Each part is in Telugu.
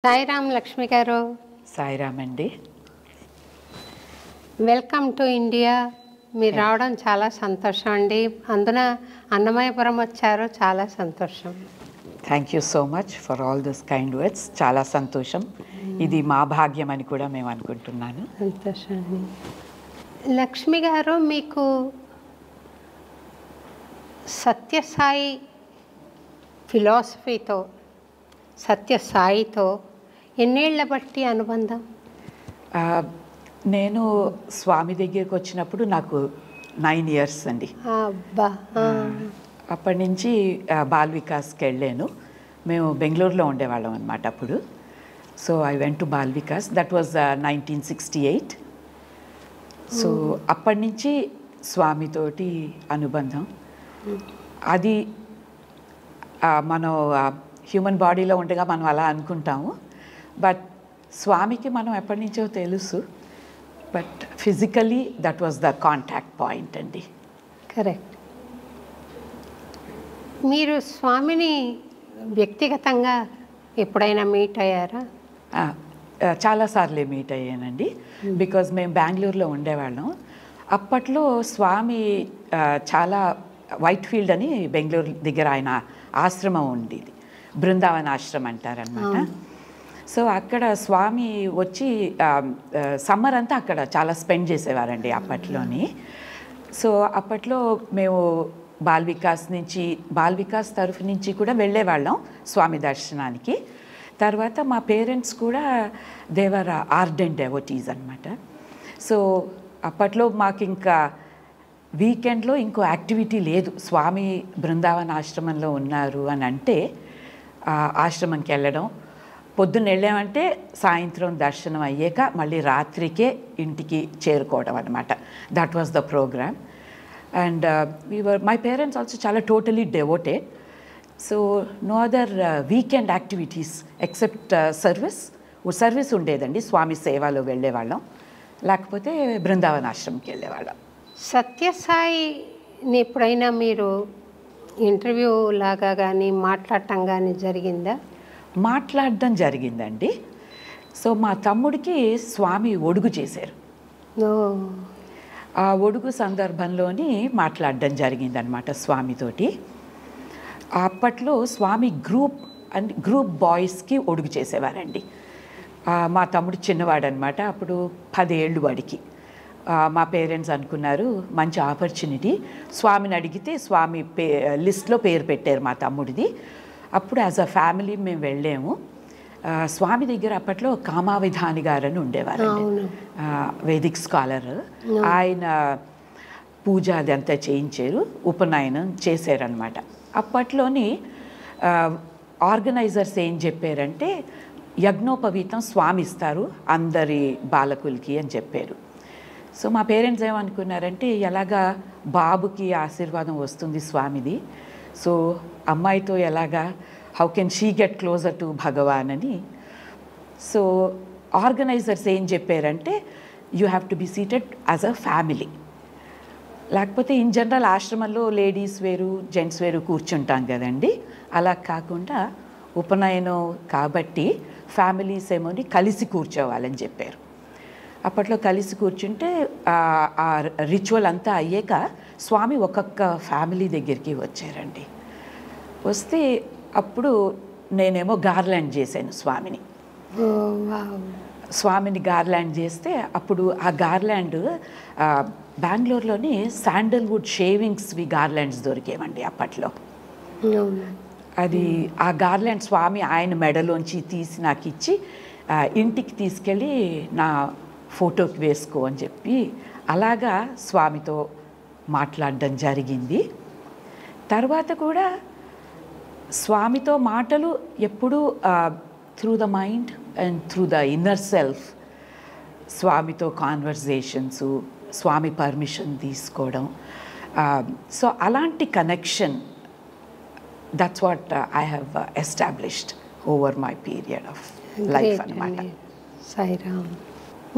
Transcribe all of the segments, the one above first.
సాయిరామ్ లక్ష్మి గారు. సాయిరామ్ అండి. Welcome to India. మీరు రావడం చాలా సంతోషం అండి. అందున అన్నమయ్యపురం వచ్చారు, చాలా సంతోషం. Thank you so much for all this kind words. చాలా సంతోషం. ఇది మా భాగ్యం అని కూడా మేము అనుకుంటున్నాను. సంతోషం అండి. లక్ష్మి గారు, మీకు సత్యసాయి ఫిలాసఫీతో, సత్యసాయితో ఎన్నేళ్ల బట్టి అనుబంధం? నేను స్వామి దగ్గరికి వచ్చినప్పుడు నాకు 9 years అండి. అబ్బా. అప్పటి నుంచి బాల్ వికాస్కి వెళ్ళాను. మేము బెంగళూరులో ఉండేవాళ్ళం అనమాట అప్పుడు. So I went to ball Vikas. That was 1968. So అప్పటి నుంచి స్వామితోటి అనుబంధం. అది మనం హ్యూమన్ బాడీలో ఉండగా మనం అలా అనుకుంటాము. బట్ స్వామికి మనం ఎప్పటి నుంచో తెలుసు. But physically that was the contact point అండి. కరెక్ట్. మీరు స్వామిని వ్యక్తిగతంగా ఎప్పుడైనా మీట్ అయ్యారా? చాలాసార్లే మీట్ అయ్యానండి. బికాజ్ మేము బెంగళూరులో ఉండేవాళ్ళం. అప్పట్లో స్వామి చాలా వైట్ ఫీల్డ్ అని బెంగళూరు దగ్గర ఆయన ఆశ్రమం ఉండేది. బృందావన ఆశ్రమం అంటారనమాట. సో అక్కడ స్వామి వచ్చి సమ్మర్ అంతా అక్కడ చాలా స్పెండ్ చేసేవారండి అప్పట్లోని. సో అప్పట్లో మేము బాల్ వికాస్ తరఫు నుంచి కూడా వెళ్ళేవాళ్ళం స్వామి దర్శనానికి. తర్వాత మా పేరెంట్స్ కూడా దేవర్ ఆర్డెంట్ డెవోటీస్ అనమాట. సో అప్పట్లో మాకు ఇంకా వీకెండ్లో ఇంకో యాక్టివిటీ లేదు. స్వామి బృందావన ఆశ్రమంలో ఉన్నారు అని అంటే ఆశ్రమంకి వెళ్ళడం, పొద్దున్న వెళ్ళామంటే సాయంత్రం దర్శనం అయ్యాక మళ్ళీ రాత్రికే ఇంటికి చేరుకోవడం అనమాట. That was the programme. And my parents also చాలా totally devoted. So no other weekend activities except service ఉండేదండి. స్వామి సేవలో వెళ్ళేవాళ్ళం, లేకపోతే బృందావన ఆశ్రమంకి వెళ్ళేవాళ్ళం. సత్యసాయిని ఎప్పుడైనా మీరు ఇంటర్వ్యూ లాగా కానీ మాట్లాడటం కానీ జరిగిందా? మాట్లాడడం జరిగిందండి. సో మా తమ్ముడికి స్వామి ఒడుగు చేశారు. ఆ ఒడుగు సందర్భంలోని మాట్లాడడం జరిగిందనమాట స్వామితోటి. అప్పట్లో స్వామి గ్రూప్ బాయ్స్కి ఒడుగు చేసేవారండి. మా తమ్ముడు చిన్నవాడనమాట. అప్పుడు 10 ఏళ్ళు వాడికి. మా పేరెంట్స్ అనుకున్నారు మంచి ఆపర్చునిటీ. స్వామిని అడిగితే స్వామి లిస్ట్లో పేరు పెట్టారు మా తమ్ముడిది. అప్పుడు యాజ్ అ ఫ్యామిలీ మేము వెళ్ళాము. స్వామి దగ్గర అప్పట్లో కామావిధాని గారని ఉండేవారండి, వేదిక్ స్కాలర్. ఆయన పూజ అదంతా చేయించారు, ఉపనయనం చేశారనమాట. అప్పట్లోని ఆర్గనైజర్స్ ఏం చెప్పారంటే యజ్ఞోపవీతం స్వామి ఇస్తారు అందరి బాలకులకి అని చెప్పారు. సో మా పేరెంట్స్ ఏమనుకున్నారంటే ఎలాగా బాబుకి ఆశీర్వాదం వస్తుంది స్వామిది, సో అమ్మాయితో ఎలాగా how can she get closer to భగవాన్ అని. సో ఆర్గనైజర్స్ ఏం చెప్పారంటే you have to be seated as a family. లేకపోతే ఇన్ జనరల్ ఆశ్రమంలో లేడీస్ వేరు జెంట్స్ వేరు కూర్చుంటాం కదండి, అలా కాకుండా ఉపనయనం కాబట్టి ఫ్యామిలీస్ ఏమోని కలిసి కూర్చోవాలని చెప్పారు. అప్పట్లో కలిసి కూర్చుంటే ఆ రిచువల్ అంతా అయ్యాక స్వామి ఒక్కొక్క ఫ్యామిలీ దగ్గరికి వచ్చారండి. వస్తే అప్పుడు నేనేమో గార్లాండ్ చేశాను స్వామిని గార్లాండ్ చేస్తే అప్పుడు ఆ గార్లాండ్ బెంగళూరులోని శాండల్వుడ్ షేవింగ్స్వి గార్లాండ్స్ దొరికేవండి అప్పట్లో. అది ఆ గార్లాండ్ స్వామి ఆయన మెడలోంచి తీసి నాకు ఇచ్చి ఇంటికి తీసుకెళ్ళి నా ఫోటోకి వేసుకో అని చెప్పి అలాగా స్వామితో మాట్లాడడం జరిగింది. తర్వాత కూడా స్వామితో మాటలు ఎప్పుడూ through the mind and through the inner self. స్వామితో కాన్వర్జేషన్స్, స్వామి పర్మిషన్ తీసుకోవడం. సో అలాంటి connection, that's what I have established over my period of life అన్నమాట. సాయిరామ్.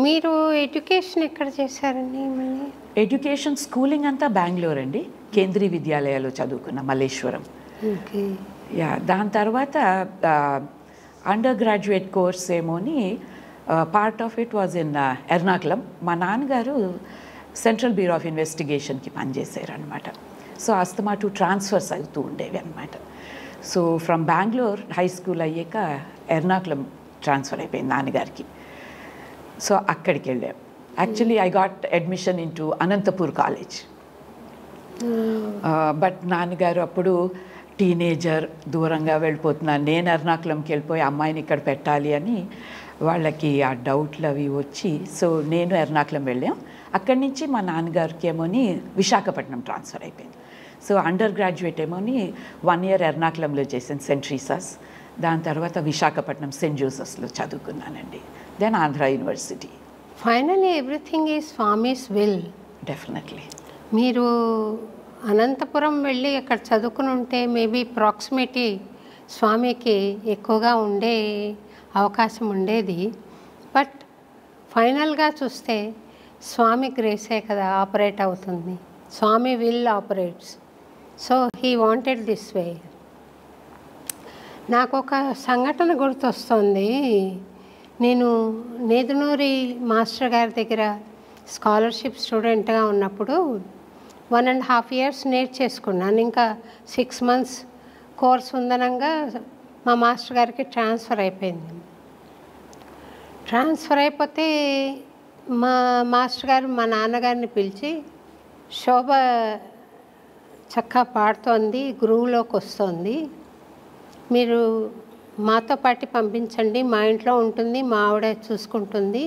మీరు ఎడ్యుకేషన్ ఎక్కడ చేశారండి? మళ్ళీ ఎడ్యుకేషన్ స్కూలింగ్ అంతా బెంగళూరు అండి. కేంద్రీయ విద్యాలయాలో చదువుకున్న మల్లేశ్వరం. ఓకే. దాని తర్వాత అండర్ గ్రాడ్యుయేట్ కోర్స్ ఏమోని part of it was in Ernakulam. మా నాన్నగారు సెంట్రల్ బ్యూరో ఆఫ్ ఇన్వెస్టిగేషన్కి పనిచేశారు అనమాట. సో అస్తమాటు ట్రాన్స్ఫర్స్ అవుతూ ఉండేవి అనమాట. So from Bengaluru high school అయ్యాక ఎర్నాకుళం ట్రాన్స్ఫర్ అయిపోయింది నాన్నగారికి. సో అక్కడికి వెళ్ళాం. Actually I got admission in to Anantapur college. But నాన్నగారు అప్పుడు టీనేజర్, దూరంగా వెళ్ళిపోతున్నాను, నేను ఎర్నాకుళంకి వెళ్ళిపోయి అమ్మాయిని ఇక్కడ పెట్టాలి అని వాళ్ళకి ఆ డౌట్లు అవి వచ్చి, సో నేను ఎర్నాకుళం వెళ్ళాం. అక్కడి నుంచి మా నాన్నగారికి ఏమోని విశాఖపట్నం ట్రాన్స్ఫర్ అయిపోయింది. సో అండర్ గ్రాడ్యుయేట్ ఏమోని 1 year ఎర్నాకుళంలో చేశాను, సెయింట్ ట్రీసాస్. దాని తర్వాత విశాఖపట్నం సెయింట్ జోసెఫ్స్లో చదువుకున్నానండి. Then Andhra university. Finally everything is Swami's will. Definitely. మీరు అనంతపురం వెళ్ళి అక్కడ చదువుకుని ఉంటే మేబీ ప్రాక్సిమిటీ స్వామికి ఎక్కువగా ఉండే అవకాశం ఉండేది. బట్ ఫైనల్గా చూస్తే స్వామి గ్రేసే కదా ఆపరేట్ అవుతుంది. Swami will operates. So he wanted this way. నాకు ఒక సంఘటన గుర్తొస్తుంది. నేను నేదునూరి మాస్టర్ గారి దగ్గర స్కాలర్షిప్ స్టూడెంట్గా ఉన్నప్పుడు 1.5 years నేర్చేసుకున్నాను. ఇంకా 6 months కోర్స్ ఉందనంగా మా మాస్టర్ గారికి ట్రాన్స్ఫర్ అయిపోయింది. ట్రాన్స్ఫర్ అయిపోతే మా మాస్టర్ గారు మా నాన్నగారిని పిలిచి, శోభ చక్కగా పాడుతోంది, గురువులోకి వస్తుంది, మీరు మాతో పాటు పంపించండి, మా ఇంట్లో ఉంటుంది, మా ఆవిడ చూసుకుంటుంది,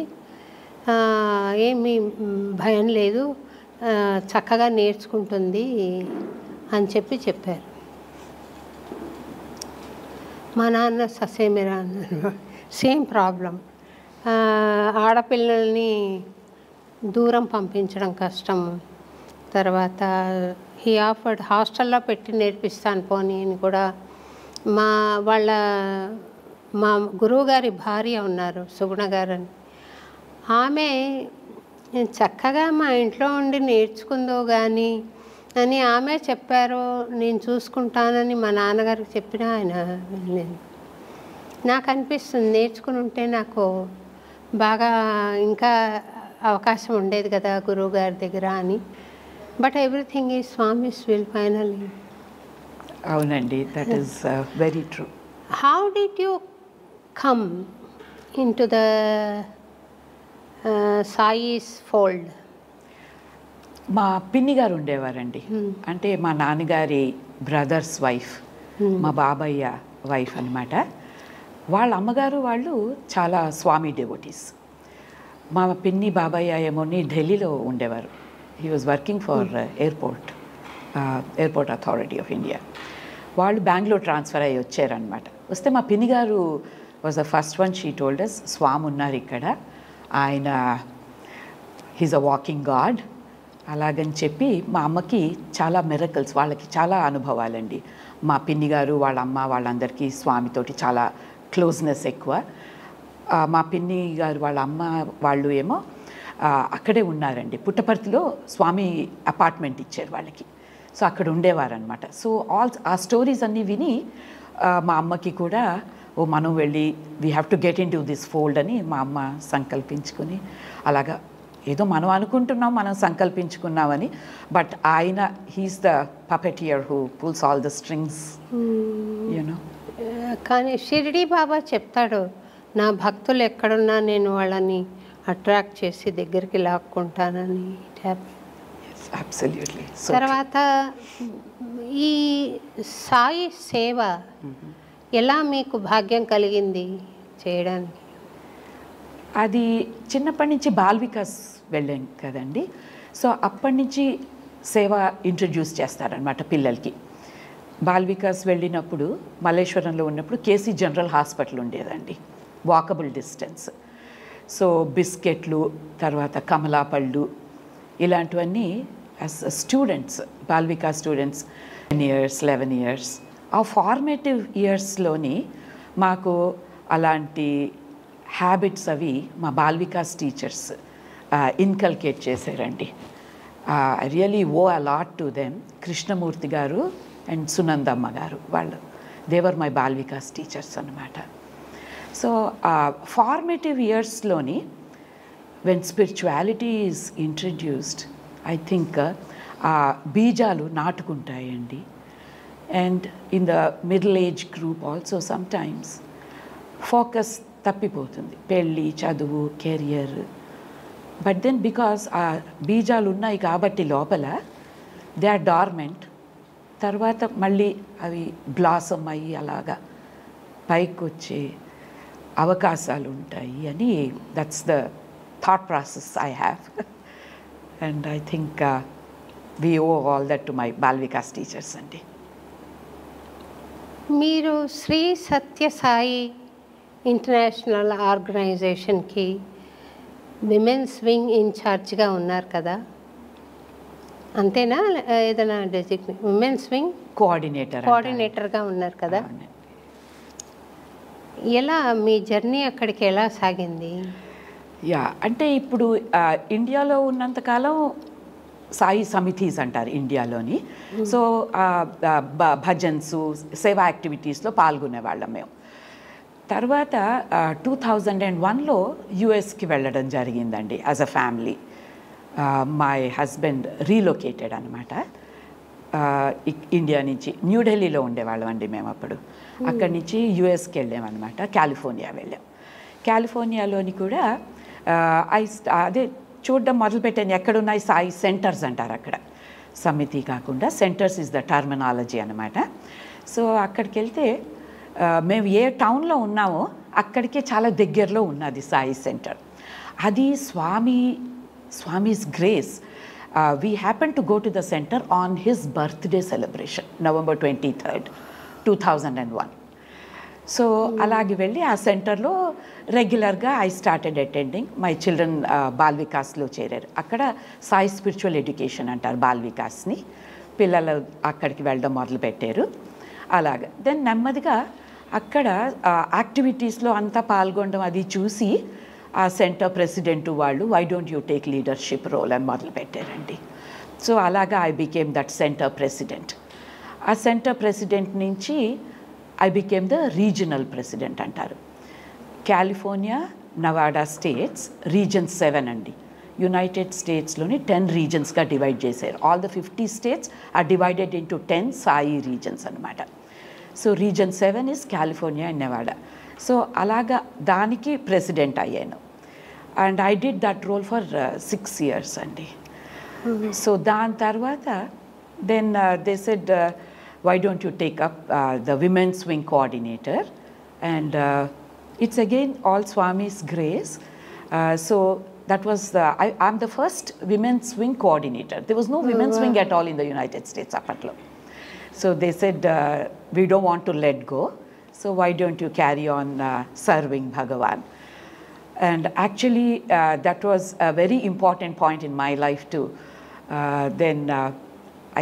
ఏమీ భయం లేదు, చక్కగా నేర్చుకుంటుంది అని చెప్పారు. మా నాన్న ససేమిరా అన్నారు. Same problem. ఆడపిల్లల్ని దూరం పంపించడం కష్టం. తర్వాత హీ ఆఫర్డ్ హాస్టల్లో పెట్టి నేర్పిస్తాను పోనీ అని కూడా. మా గురువుగారి భార్య ఉన్నారు సుగుణ గారని, ఆమె చక్కగా మా ఇంట్లో ఉండి నేర్చుకుందో కానీ అని ఆమె చెప్పారు. నేను చూసుకుంటానని మా నాన్నగారికి చెప్పినా ఆయన వెళ్ళలేదు. నాకు అనిపిస్తుంది నేర్చుకుని ఉంటే నాకు బాగా ఇంకా అవకాశం ఉండేది కదా గురువు గారి దగ్గర అని. But everything is Swami's will finally. అవునండి, that is very true. How did you come into the Sai's fold? మా పిన్ని గారు ఉండేవారండి. అంటే మా నాన్నగారి బ్రదర్స్ వైఫ్, మా బాబయ్య వైఫ్ అనమాట. వాళ్ళ అమ్మగారు వాళ్ళు చాలా స్వామి డెవోటీస్. మా పిన్ని బాబయ్య ఏమోని ఢిల్లీలో ఉండేవారు. He was working for airport authority of India. వాళ్ళు బెంగళూరు ట్రాన్స్ఫర్ అయ్యి వచ్చారనమాట. వస్తే మా పిన్ని గారు was the first one she told us, స్వామి ఉన్నారు ఇక్కడ, ఆయన హీజ్ అ వాకింగ్ గాడ్ అలాగని చెప్పి. మా అమ్మకి చాలా మిరకల్స్, వాళ్ళకి చాలా అనుభవాలండి. మా పిన్ని గారు వాళ్ళ అమ్మ వాళ్ళందరికీ స్వామితోటి చాలా క్లోజ్నెస్ ఎక్కువ. మా పిన్ని గారు వాళ్ళ అమ్మ వాళ్ళు ఏమో అక్కడే ఉన్నారండి, పుట్టపర్తిలో స్వామి అపార్ట్మెంట్ ఇచ్చారు వాళ్ళకి. సో అక్కడ ఉండేవారనమాట. సో ఆ స్టోరీస్ అన్నీ విని మా అమ్మకి కూడా మనం వెళ్ళి we have to get into this fold అని మా అమ్మ సంకల్పించుకుని, అలాగా ఏదో మనం అనుకుంటున్నాం, మనం సంకల్పించుకున్నామని. బట్ ఆయన he's the puppeteer who pulls all the strings, you know. కానీ షిరిడి బాబా చెప్తాడు, నా భక్తులు ఎక్కడున్నా నేను వాళ్ళని అట్రాక్ట్ చేసి దగ్గరికి లాక్కుంటానని. అబ్సల్యూట్లీ. తర్వాత ఈ సాయి సేవ ఎలా మీకు భాగ్యం కలిగింది చేయడానికి? అది చిన్నప్పటి నుంచి బాల్ వికాస్ వెళ్ళాం కదండి. సో అప్పటి నుంచి సేవ ఇంట్రడ్యూస్ చేస్తారనమాట పిల్లలకి. బాల్ వికాస్ వెళ్ళినప్పుడు మల్లేశ్వరంలో ఉన్నప్పుడు కేసీ జనరల్ హాస్పిటల్ ఉండేదండి, వాకబుల్ డిస్టెన్స్. సో బిస్కెట్లు, తర్వాత కమలాపళ్ళు ఇలాంటివన్నీ as students, Bal Vikas students 10 years 11 years ఆ ఫార్మేటివ్ ఇయర్స్లోని మాకు అలాంటి హ్యాబిట్స్ అవి మా బాల్ వికాస్ టీచర్స్ ఇన్కల్కేట్ చేశారండి. I really owe a lot to them. Krishnamurthy గారు అండ్ సునందమ్మ గారు, వాళ్ళు they were my Bal Vikas teachers అనమాట. సో ఫార్మేటివ్ ఇయర్స్లోని when spirituality is introduced I think బీజాలు నాటుకుంటాయండి. And in the middle age group also sometimes focus తప్పిపోతుంది, పెళ్ళి, చదువు, కెరియర్. బట్ దెన్ బికాస్ ఆ బీజాలు ఉన్నాయి కాబట్టి లోపల దే ఆర్ డార్మెంట్, తర్వాత మళ్ళీ అవి బ్లాసమ్ అయ్యి అలాగా పైకి వచ్చే అవకాశాలు ఉంటాయి అని that's the thought process I have. And I think we owe all that to my Bal Vikas teachers అండి. మీరు శ్రీ సత్యసాయి ఇంటర్నేషనల్ ఆర్గనైజేషన్కి విమెన్స్ వింగ్ ఇన్ఛార్జ్గా ఉన్నారు కదా, అంతేనా? ఏదైనా డెసిగ్నేట్ విమెన్స్ వింగ్ కోఆర్డినేటర్గా ఉన్నారు కదా. ఎలా మీ జర్నీ అక్కడికి ఎలా సాగింది? అంటే ఇప్పుడు ఇండియాలో ఉన్నంతకాలం సాయి సమితీస్ అంటారు ఇండియాలోని. సో భజన్స్, సేవా యాక్టివిటీస్లో పాల్గొనేవాళ్ళం మేము. తర్వాత 2001లో యుఎస్కి వెళ్ళడం జరిగిందండి as a family. My husband relocated అనమాట. ఇండియా నుంచి న్యూఢిల్లీలో ఉండేవాళ్ళం అండి మేము అప్పుడు. అక్కడి నుంచి యుఎస్కి వెళ్ళామన్నమాట, కాలిఫోర్నియా వెళ్ళాం. కాలిఫోర్నియాలోని కూడా అదే చూడడం మొదలుపెట్టాను, ఎక్కడున్నాయి సాయి సెంటర్స్ అంటారు అక్కడ. సమితి కాకుండా సెంటర్స్ ఇస్ ద టర్మినాలజీ అనమాట. సో అక్కడికి వెళ్తే మేము ఏ టౌన్లో ఉన్నామో అక్కడికే చాలా దగ్గరలో ఉన్నది సాయి సెంటర్. అది Swami's grace. We happen to go to the centre on his birthday celebration, November 23rd, 2001. So అలాగే వెళ్ళి ఆ సెంటర్లో రెగ్యులర్గా I started attending. My children Bal వికాస్లో చేరారు. అక్కడ సాయి స్పిరిచువల్ ఎడ్యుకేషన్ అంటారు బాల్ వికాస్ని. పిల్లలు అక్కడికి వెళ్ళడం మొదలుపెట్టారు. అలాగా దెన్ నెమ్మదిగా అక్కడ యాక్టివిటీస్లో అంతా పాల్గొనడం అది చూసి ఆ సెంటర్ ప్రెసిడెంట్ వాళ్ళు why don't you take leadership role అని మొదలుపెట్టారండి. సో అలాగా I became that centre president. ఆ సెంటర్ ప్రెసిడెంట్ నుంచి I became the regional president అంటారు. కాలిఫోర్నియా, నవాడా స్టేట్స్ రీజన్ 7 అండి. యునైటెడ్ స్టేట్స్లోని 10 రీజన్స్గా డివైడ్ చేశారు. All the 50 states are divided into 10 Sai regions అనమాట. So region 7 is California and Nevada. So అలాగా దానికి ప్రెసిడెంట్ అయ్యాను. And I did that role for 6 years అండి. సో దాని తర్వాత then they said why don't you take up the women's wing coordinator, and it's again all Swami's grace. So that was I'm the first women's wing coordinator. There was no women's wing at all in the United States apatlo. So they said we don't want to let go, so why don't you carry on serving Bhagavan. And actually that was a very important point in my life too. Then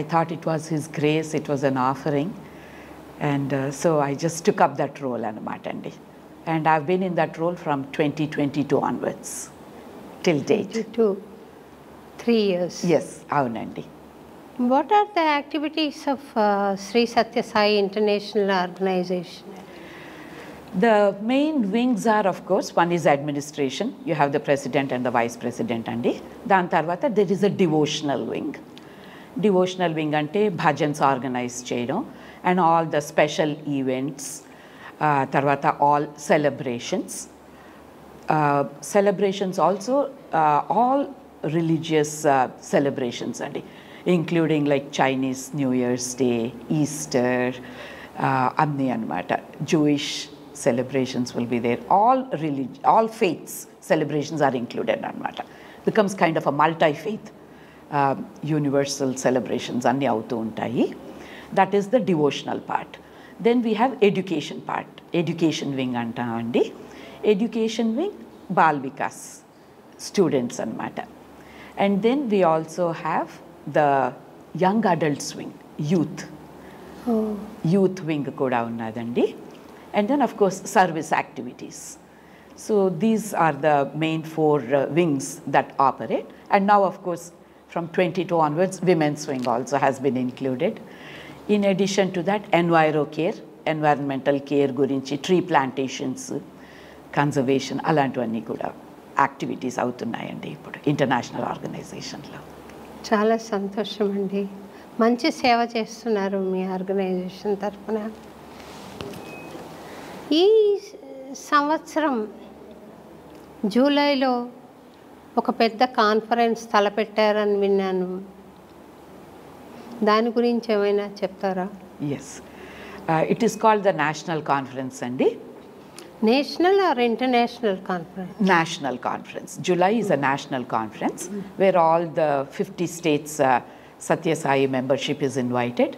I thought it was his grace, it was an offering, and so I just took up that role anamatandi, and I've been in that role from 2022 onwards till date. 3 years. Yes, avunandi. What are the activities of Sri Satya Sai International Organization? The main wings are, of course, one is administration. You have the president and the vice president andi. Dan tarvata there is a devotional wing. Devotional wing అంటే భజన్స్ ఆర్గనైజ్ చేయడం and all the special events, తర్వాత all celebrations also all religious celebrations అండి, including like Chinese new year's day, Easter, అన్నీ అనమాట. Jewish celebrations will be there. All faiths celebrations are included అనమాట. Becomes kind of a multi faith universal celebrations అన్నీ అవుతూ ఉంటాయి. That is the devotional part. Then we have education part. Education wing అంటామండి. Education wing ball Vikas students అనమాట. And then we also have the young adults wing, youth wing కూడా ఉన్నదండి. And then of course service activities. So these are the main 4 wings that operate. And now of course from 22 onwards women's wing also has been included. In addition to that environmental care gurinchi, tree plantations, conservation అలాంటివన్నీ కూడా యాక్టివిటీస్ అవుతున్నాయండి ఇప్పుడు ఇంటర్నేషనల్ ఆర్గనైజేషన్లో. చాలా సంతోషం అండి. మంచి సేవ చేస్తున్నారు మీ ఆర్గనైజేషన్ తరఫున. ఈ సంవత్సరం జూలైలో ఒక పెద్ద కాన్ఫరెన్స్ తలపెట్టారని విన్నాను. దాని గురించి ఏమైనా చెప్తారా? Yes, it is called the national conference అండి. National or international conference? National conference. July is a national conference where all the 50 states Satya Sai membership is invited.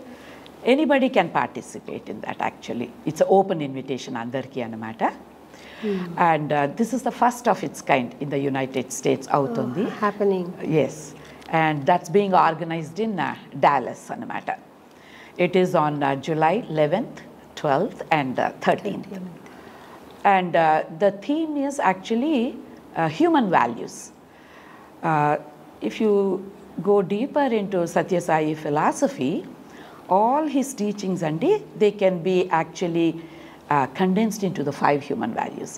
Anybody can participate in that actually. It's an open invitation andarki anamata. And this is the first of its kind in the United States avutundi. Happening. Yes. And that's being organized in Dallas anamata. It is on July 11th, 12th and 13th. And the theme is actually human values. If you go deeper into Satya Sai philosophy, all his teachings they can be actually condensed into the 5 human values: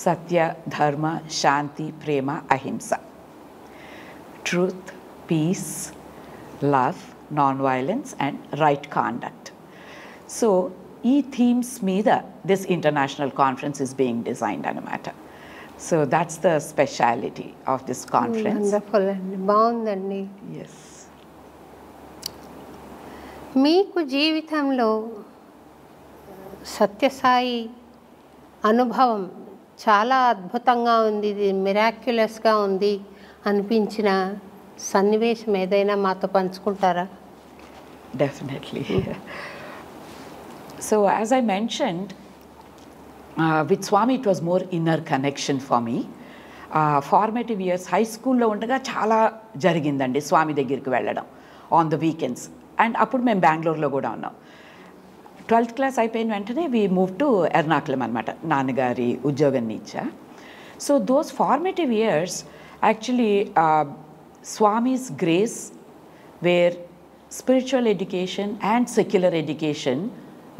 Satya, Dharma, Shanti, Prema, Ahimsa. Truth, peace, love, non-violence and right conduct. So ఈ థీమ్స్ మీద this international conference is being designed అన్నమాట. So that's the speciality of this conference. Wonderful అండి, బాగుందండి. ఎస్. మీకు జీవితంలో సత్యసాయి అనుభవం చాలా అద్భుతంగా ఉంది, ఇది మిరాక్యులస్గా ఉంది అనిపించిన సన్నివేశం ఏదైనా మాతో పంచుకుంటారా? Definitely. So as I mentioned, with Swami it was more inner connection for me. Formative years, high school లో ఉండగా చాలా జరిగిందండి స్వామి దగ్గరికి వెళ్ళడం ఆన్ ద వీకెండ్స్. అండ్ అప్పుడు మేము బెంగళూరులో కూడా ఉన్నాం. 12th క్లాస్ అయిపోయిన వెంటనే వీ మూవ్ టు ఎర్నాకుళం అనమాట, నాన్నగారి ఉద్యోగం నుంచా. So those formative years actually Swami's grace where spiritual education and secular education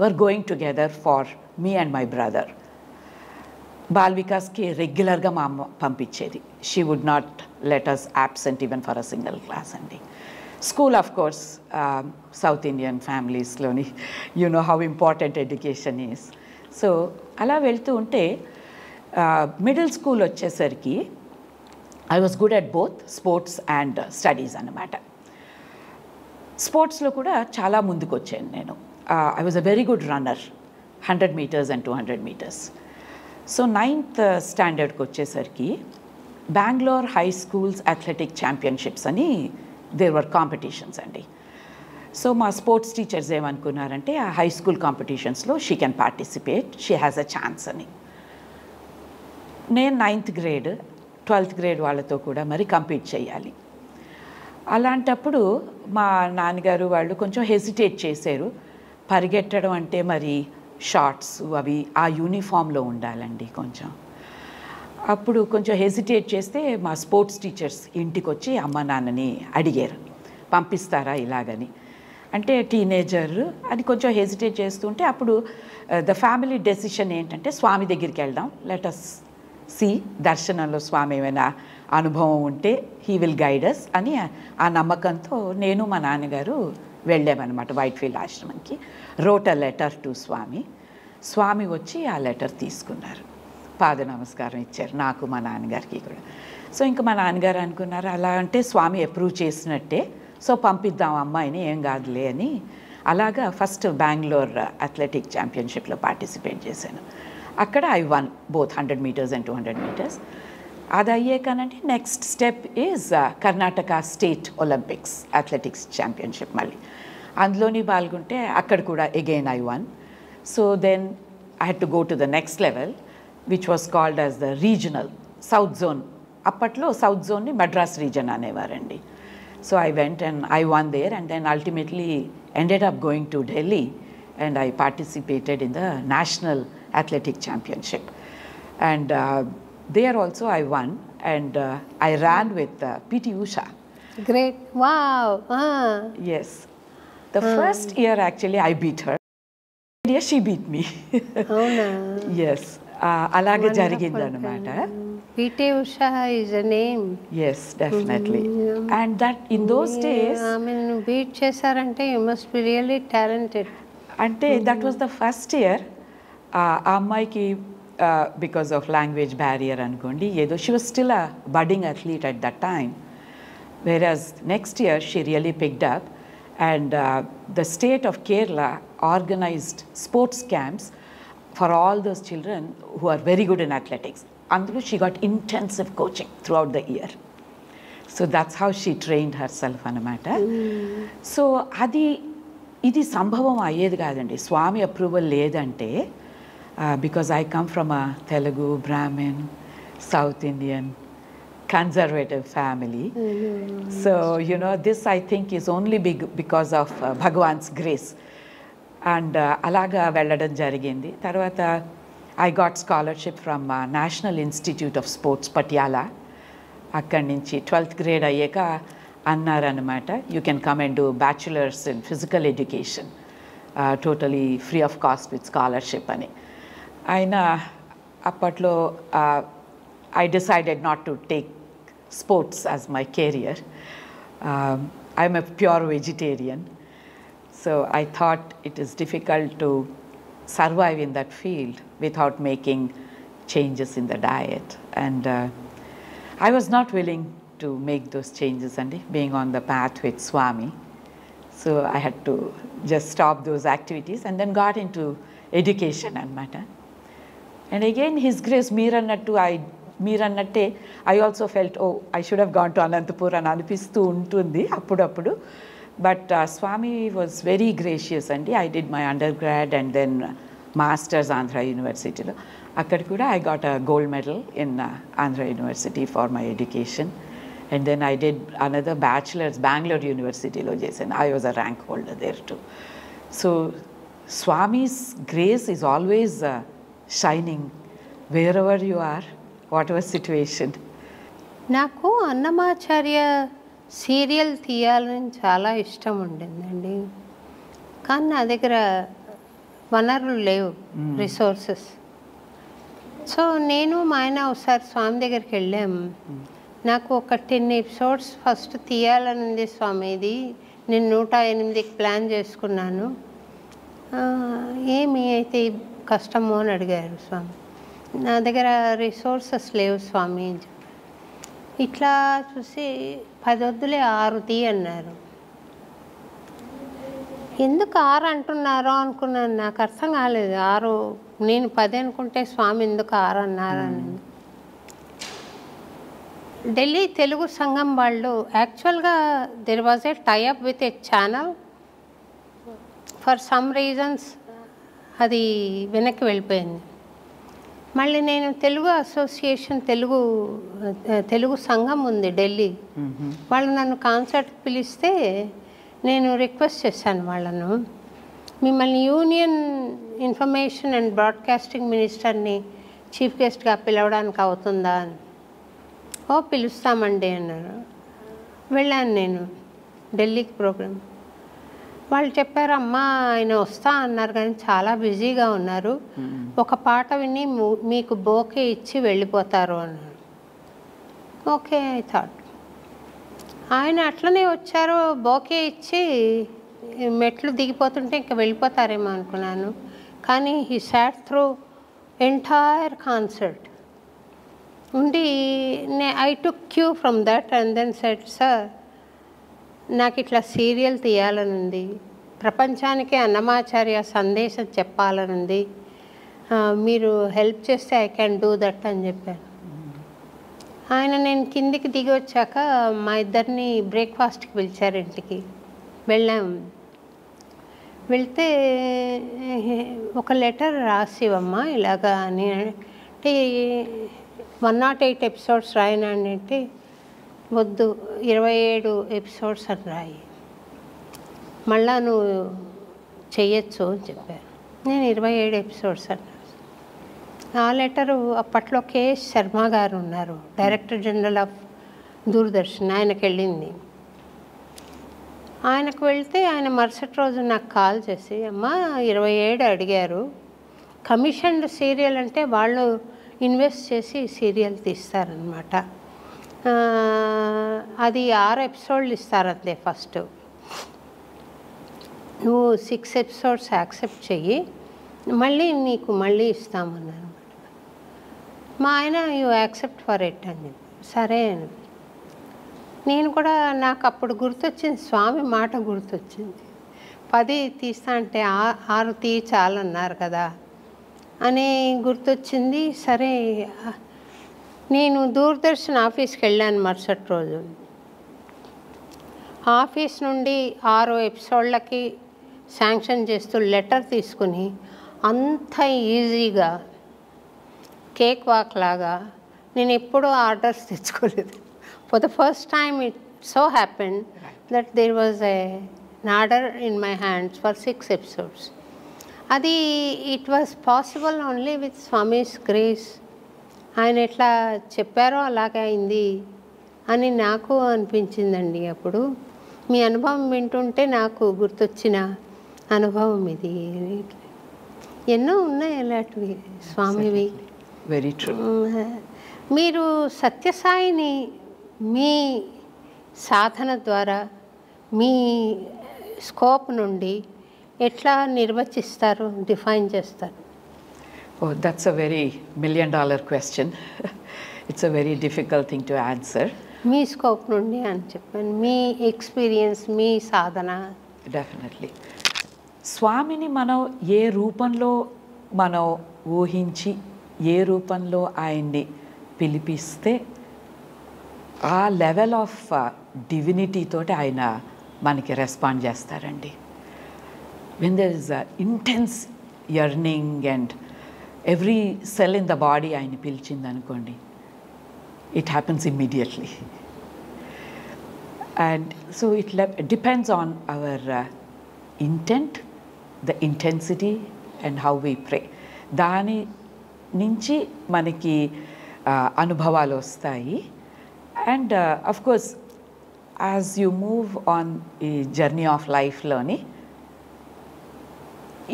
were going together for me and my brother. Bal Vikas ki regular ga ma pampichedi. She would not let us absent even for a single class andi. School of course, South Indian families loni you know how important education is. So ala veltu unte middle school vachesariki I was good at both sports and studies anamata. Sports lo kuda chala munduku vachanu nenu. I was a very good runner, 100 meters and 200 meters. So 9th standardకి వచ్చేసరికి Bengaluru high schools athletic championships అని దేర్ వర్ కాంపిటీషన్స్ అండి. సో మా స్పోర్ట్స్ టీచర్స్ ఏమనుకున్నారంటే ఆ హై స్కూల్ కాంపిటీషన్స్లో she can participate, she has a chance అని. నేను 9th గ్రేడ్ 12th గ్రేడ్ వాళ్ళతో కూడా మరి కంపీట్ చేయాలి. అలాంటప్పుడు మా నాన్నగారు వాళ్ళు కొంచెం హెసిటేట్ చేశారు. పరిగెట్టడం అంటే మరి షార్ట్స్ అవి ఆ యూనిఫామ్లో ఉండాలండి కొంచెం. అప్పుడు కొంచెం హెసిటేట్ చేస్తే మా స్పోర్ట్స్ టీచర్స్ ఇంటికి వచ్చి అమ్మ నాన్నని అడిగారు పంపిస్తారా ఇలాగని. అంటే టీనేజర్ అది కొంచెం హెసిటేట్ చేస్తుంటే అప్పుడు ద ఫ్యామిలీ డెసిషన్ ఏంటంటే స్వామి దగ్గరికి వెళ్దాం, లెట్ అస్ సి దర్శనంలో స్వామి ఏమైనా అనుభవం ఉంటే హీ విల్ గైడ్ అస్ అని ఆ నమ్మకంతో నేను మా నాన్నగారు వెళ్ళామన్నమాట వైట్ఫీల్డ్ ఆశ్రమంకి. Wrote a letter to Swami. Swami వచ్చి ఆ లెటర్ తీసుకున్నారు, పాద నమస్కారం ఇచ్చారు నాకు మా నాన్నగారికి కూడా. సో ఇంకా మా నాన్నగారు అనుకున్నారు అలా అంటే స్వామి అప్రూవ్ చేసినట్టే, సో పంపిద్దాం అమ్మాయిని, ఏం కాదులే అని. అలాగా ఫస్ట్ బెంగళూరు అథ్లెటిక్ ఛాంపియన్షిప్లో పార్టిసిపేట్ చేశాను. అక్కడ I won both 100 meters and 200 meters. అది అయ్యాకనంటే next step is Karnataka state Olympics athletics championship. మళ్ళీ అందులోని పాల్గొంటే అక్కడ కూడా again I won. So then I had to go to the next level which was called as the regional south zone. అప్పట్లో సౌత్ జోన్ని మద్రాస్ రీజన్ అనేవారండి. So I went and I won there and then ultimately ended up going to Delhi and I participated in the national athletic championship. And there also I won and I ran with P.T. Usha. Great. Wow. Yes. The first year actually I beat her. Yes, she beat me. Oh, no. Yes. అలాగే జరిగిందనమాట. PT Usha is a name. Yes, definitely. And that in those days ఆమెను బీట్ చేశారంటే you must be really talented. అంటే that was the first year ఆ అమ్మాయికి బికాస్ ఆఫ్ లాంగ్వేజ్ బ్యారియర్ అనుకోండి ఏదో she was still a budding athlete at that time. Whereas next year she really picked up, and the state of Kerala organized sports camps for all those children who are very good in athletics. Andulu she got intensive coaching throughout the year. So that's how she trained herself anamata. So ఇది సంభవం అయ్యేది కాదండి స్వామి అప్రూవల్ లేదంటే. Because I come from a Telugu, Brahmin, South Indian, conservative family. So this I think is only big because of Bhagwan's grace. And అలాగా వెళ్ళడం జరిగింది. తర్వాత I got scholarship from National Institute of Sports, Patiala. అక్కడి నుంచి 12th grade అయ్యాక అన్నారనమాట, you can come and do bachelors in physical education totally free of cost with scholarship అని. అయినా అప్పట్లో I decided not to take sports as my career. I'm a pure vegetarian. So I thought it is difficult to survive in that field without making changes in the diet. And I was not willing to make those changes and being on the path with Swami. So I had to just stop those activities and then got into education and matter. And again, His Grace, మీరన్నట్టే I also felt I should have gone to Anantapur అని అనిపిస్తూ ఉంటుంది అప్పుడప్పుడు. But Swami was very gracious అండి. I did my undergrad and then masters Andhra యూనివర్సిటీలో. అక్కడ కూడా I got a gold medal in Andhra university for my education. And then I did another bachelors Bengaluru యూనివర్సిటీలో చేశాను. I was a rank holder there too. So Swami's grace is always shining wherever you are, whatever situation. నాకు అన్నమాచార్య సీరియల్ తీయాలని చాలా ఇష్టం ఉండిందండి. కానీ నా దగ్గర వనరులు లేవు, రిసోర్సెస్. సో నేను మా ఆయన ఒకసారి స్వామి దగ్గరికి వెళ్ళాము. నాకు ఒక 10 ఎపిసోడ్స్ ఫస్ట్ తీయాలని ఉంది స్వామి, ఇది నేను 108కి ప్లాన్ చేసుకున్నాను, ఏమి అయితే కష్టమో అని అడిగారు స్వామి. నా దగ్గర రిసోర్సెస్ లేవు స్వామి అని చెప్పి. ఇట్లా చూసి 10 వద్దులే 6 తీ అన్నారు. ఎందుకు 6 అంటున్నారో అనుకున్నాను, నాకు అర్థం కాలేదు. 6 నేను 10 అనుకుంటే స్వామి ఎందుకు 6 అన్నారని. ఢిల్లీ తెలుగు సంఘం వాళ్ళు యాక్చువల్గా there was a tie up with a channel. For some reasons అది వెనక్కి వెళ్ళిపోయింది. మళ్ళీ నేను తెలుగు అసోసియేషన్ తెలుగు సంఘం ఉంది ఢిల్లీ, వాళ్ళు నన్ను కాన్సర్ట్కి పిలిస్తే నేను రిక్వెస్ట్ చేశాను వాళ్ళను, మిమ్మల్ని యూనియన్ ఇన్ఫర్మేషన్ అండ్ బ్రాడ్కాస్టింగ్ మినిస్టర్ని చీఫ్ గెస్ట్గా పిలవడానికి అవుతుందా అని. పిలుస్తామండి అన్నారు. వెళ్ళాను నేను ఢిల్లీకి ప్రోగ్రామ్. వాళ్ళు చెప్పారు, అమ్మా ఆయన వస్తా అన్నారు కానీ చాలా బిజీగా ఉన్నారు, ఒక పాట విని మీకు బోకే ఇచ్చి వెళ్ళిపోతారు అన్నారు. Okay I thought. ఆయన అట్లనే వచ్చారు, బోకే ఇచ్చి మెట్లు దిగిపోతుంటే ఇంకా వెళ్ళిపోతారేమో అనుకున్నాను. కానీ he sat through entire concert ఉండి I took cue from that and then said, sir నాకు ఇట్లా సీరియల్ తీయాలని ఉంది, ప్రపంచానికి అన్నమాచార్య సందేశం చెప్పాలనుంది, మీరు హెల్ప్ చేస్తే ఐ క్యాన్ డూ దట్ అని చెప్పాను. ఆయన నేను కిందికి దిగి వచ్చాక మా ఇద్దరిని బ్రేక్ఫాస్ట్కి పిలిచారు ఇంటికి. వెళ్ళాం. వెళ్తే ఒక లెటర్ రాసివమ్మా ఇలాగా అని అంటే 108 ఎపిసోడ్స్ రాయనండి అంటే, వద్దు 27 ఎపిసోడ్స్ అని రాయి, మళ్ళా నువ్వు చెయ్యొచ్చు అని చెప్పారు. నేను 27 ఎపిసోడ్స్ అన్నా. ఆ లెటరు అప్పట్లో కేఎస్ శర్మ గారు ఉన్నారు, డైరెక్టర్ జనరల్ ఆఫ్ దూరదర్శన్, ఆయనకు వెళ్ళింది. ఆయనకు వెళ్తే ఆయన మరుసటి రోజు నాకు కాల్ చేసి, అమ్మ 27 అడిగారు కమిషన్డ్ సీరియల్ అంటే వాళ్ళు ఇన్వెస్ట్ చేసి సీరియల్ తీస్తారనమాట. అది 6 ఎపిసోడ్లు ఇస్తారు అంతే. ఫస్ట్ నువ్వు 6 ఎపిసోడ్స్ యాక్సెప్ట్ చెయ్యి, మళ్ళీ నీకు మళ్ళీ ఇస్తామన్నారు. మా ఆయన యూ యాక్సెప్ట్ ఫర్ ఇట్ అని. సరే అని నేను కూడా, నాకు అప్పుడు గుర్తొచ్చింది, స్వామి మాట గుర్తొచ్చింది. 10 తీస్తా అంటే 6 తీ చాలన్నారు కదా అని గుర్తొచ్చింది. సరే నేను దూరదర్శన్ ఆఫీస్కి వెళ్ళాను మరుసటి రోజు. ఆఫీస్ నుండి 6 ఎపిసోడ్లకి శాంక్షన్ చేస్తూ లెటర్ తీసుకుని అంత ఈజీగా కేక్ వాక్ లాగా నేను ఎప్పుడూ ఆర్డర్స్ తెచ్చుకోలేదు. For the first time it so happened that there was an order in my hands for 6 episodes. అది it was possible only with Swami's grace. ఆయన ఎట్లా చెప్పారో అలాగే అయింది అని నాకు అనిపించిందండి. అప్పుడు మీ అనుభవం వింటుంటే నాకు గుర్తొచ్చిన అనుభవం ఇది. ఎన్నో ఉన్నాయి అలాంటివి స్వామివి. Very true. మీరు సత్యసాయిని మీ సాధన ద్వారా మీ స్కోప్ నుండి ఎట్లా నిర్వచిస్తారు, డిఫైన్ చేస్తారు? Oh, that's a very $1 million question. It's a very difficult thing to answer. Me scope నుండి అని చెప్పాను, మీ ఎక్స్పీరియన్స్, మీ సాధన. డెఫినెట్లీ స్వామిని మనం ఏ రూపంలో మనం ఊహించి ఏ రూపంలో ఆయన్ని పిలిపిస్తే ఆ లెవెల్ ఆఫ్ డివినిటీ తోటి ఆయన మనకి రెస్పాండ్ చేస్తారండి. When there is intense yearning and every cell in the body ఆయన పిలిచింది అనుకోండి, it happens immediately. And so it depends on hour intent, the intensity and how we pray. దాని నుంచి మనకి అనుభవాలు వస్తాయి. And of course as you move on ఈ జర్నీ ఆఫ్ లైఫ్లోని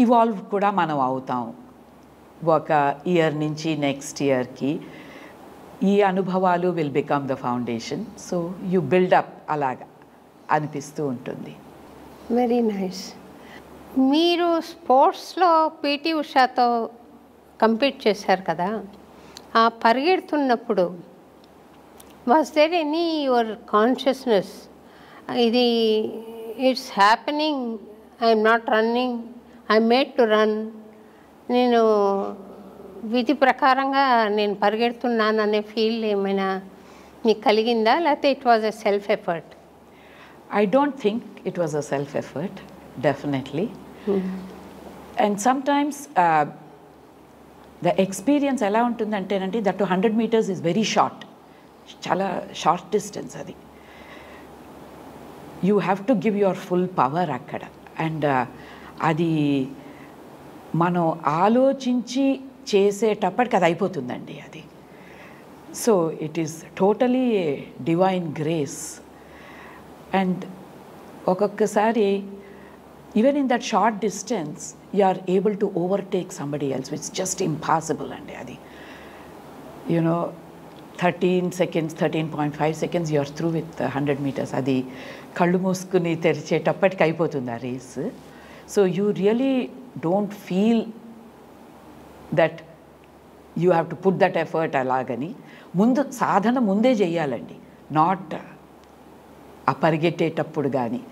ఇవాల్వ్ కూడా మనం అవుతాం. ఒక ఇయర్ నుంచి నెక్స్ట్ ఇయర్కి ఈ అనుభవాలు will become the foundation. So you build up అలాగా అనిపిస్తూ ఉంటుంది. Very nice. మీరు స్పోర్ట్స్లో పీటీ ఉషాతో కంపీట్ చేశారు కదా, ఆ పరిగెడుతున్నప్పుడు was there any your consciousness, ఇది it's happening, I'm not running, I'm made to run, నేను విధి ప్రకారంగా నేను పరిగెడుతున్నాను అనే ఫీల్ ఏమైనా మీకు కలిగిందా, లేకపోతే it was a self effort? I don't think it was a self-effort, definitely. And sometimes the experience ఎలా ఉంటుందంటేనండి, that 100 meters is very short. చాలా షార్ట్ డిస్టెన్స్ అది. You have to give your full power అక్కడ. అండ్ అది మనం ఆలోచించి చేసేటప్పటికి అది అయిపోతుందండి అది. So it is totally divine grace. And ఒక్కొక్కసారి even in that short distance you are able to overtake somebody else, which just impossible అండి అది. You know 13 seconds, 13.5 seconds you are through with 100 meters. అది కళ్ళు మూసుకుని తెరిచేటప్పటికి అయిపోతుంది ఆ race. So you really don't feel that you have to put that effort అలాగని. ముందు సాధన ముందే చేయాలండి, నాట్ ఆ పరిగెట్టేటప్పుడు కానీ.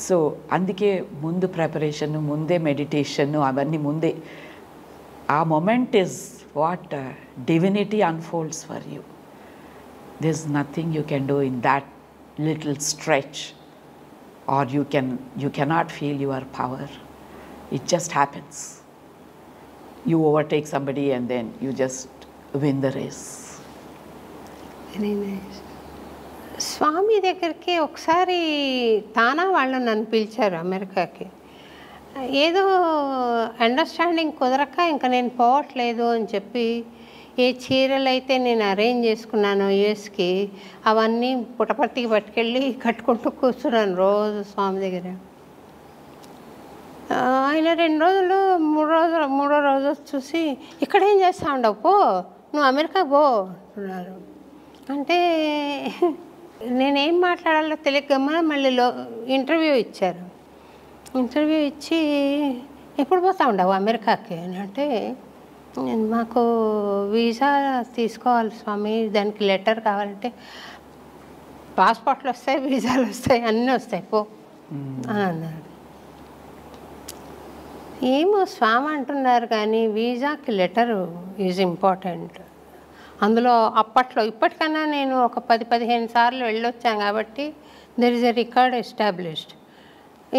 సో అందుకే ముందు ప్రిపరేషన్, ముందే మెడిటేషన్, అవన్నీ ముందే. ఆ moment is what divinity unfolds for you. There's nothing you can do in that little stretch, or you cannot feel your power. It just happens. You overtake somebody and then you just win the race. Very nice. Swami దగ్గరికి ఒకసారి తానా వాళ్ళు నన్ను పిలిచారు అమెరికాకి. ఏదో అండర్స్టాండింగ్ కుదరక ఇంకా నేను పోవట్లేదు అని చెప్పి, ఏ చీరలు అయితే నేను అరేంజ్ చేసుకున్నాను యూఎస్కి, అవన్నీ పుటపర్తికి పట్టుకెళ్ళి కట్టుకుంటూ కూర్చున్నాను రోజు స్వామి దగ్గర. ఆయన 2 రోజులు 3 రోజులు మూడో రోజు చూసి ఇక్కడ ఏం చేస్తా ఉండవు, పో నువ్వు అమెరికా పో అంటున్నారు. అంటే నేనేం మాట్లాడాలో తెలియకమ్మా మళ్ళీ ఇంటర్వ్యూ ఇచ్చారు. ఇంటర్వ్యూ ఇచ్చి ఎప్పుడు పోతా ఉండవు అమెరికాకి అని అంటే, మాకు వీసా తీసుకోవాలి స్వామి, దానికి లెటర్ కావాలంటే పాస్పోర్ట్లు వస్తాయి, వీసాలు వస్తాయి, అన్నీ వస్తాయి, పో అని అన్నారు. ఏమో స్వామి అంటున్నారు కానీ వీసాకి లెటరు ఈజ్ ఇంపార్టెంట్. అందులో అప్పట్లో ఇప్పటికన్నా నేను ఒక 10-15 సార్లు వెళ్ళొచ్చాను కాబట్టి there is a record established.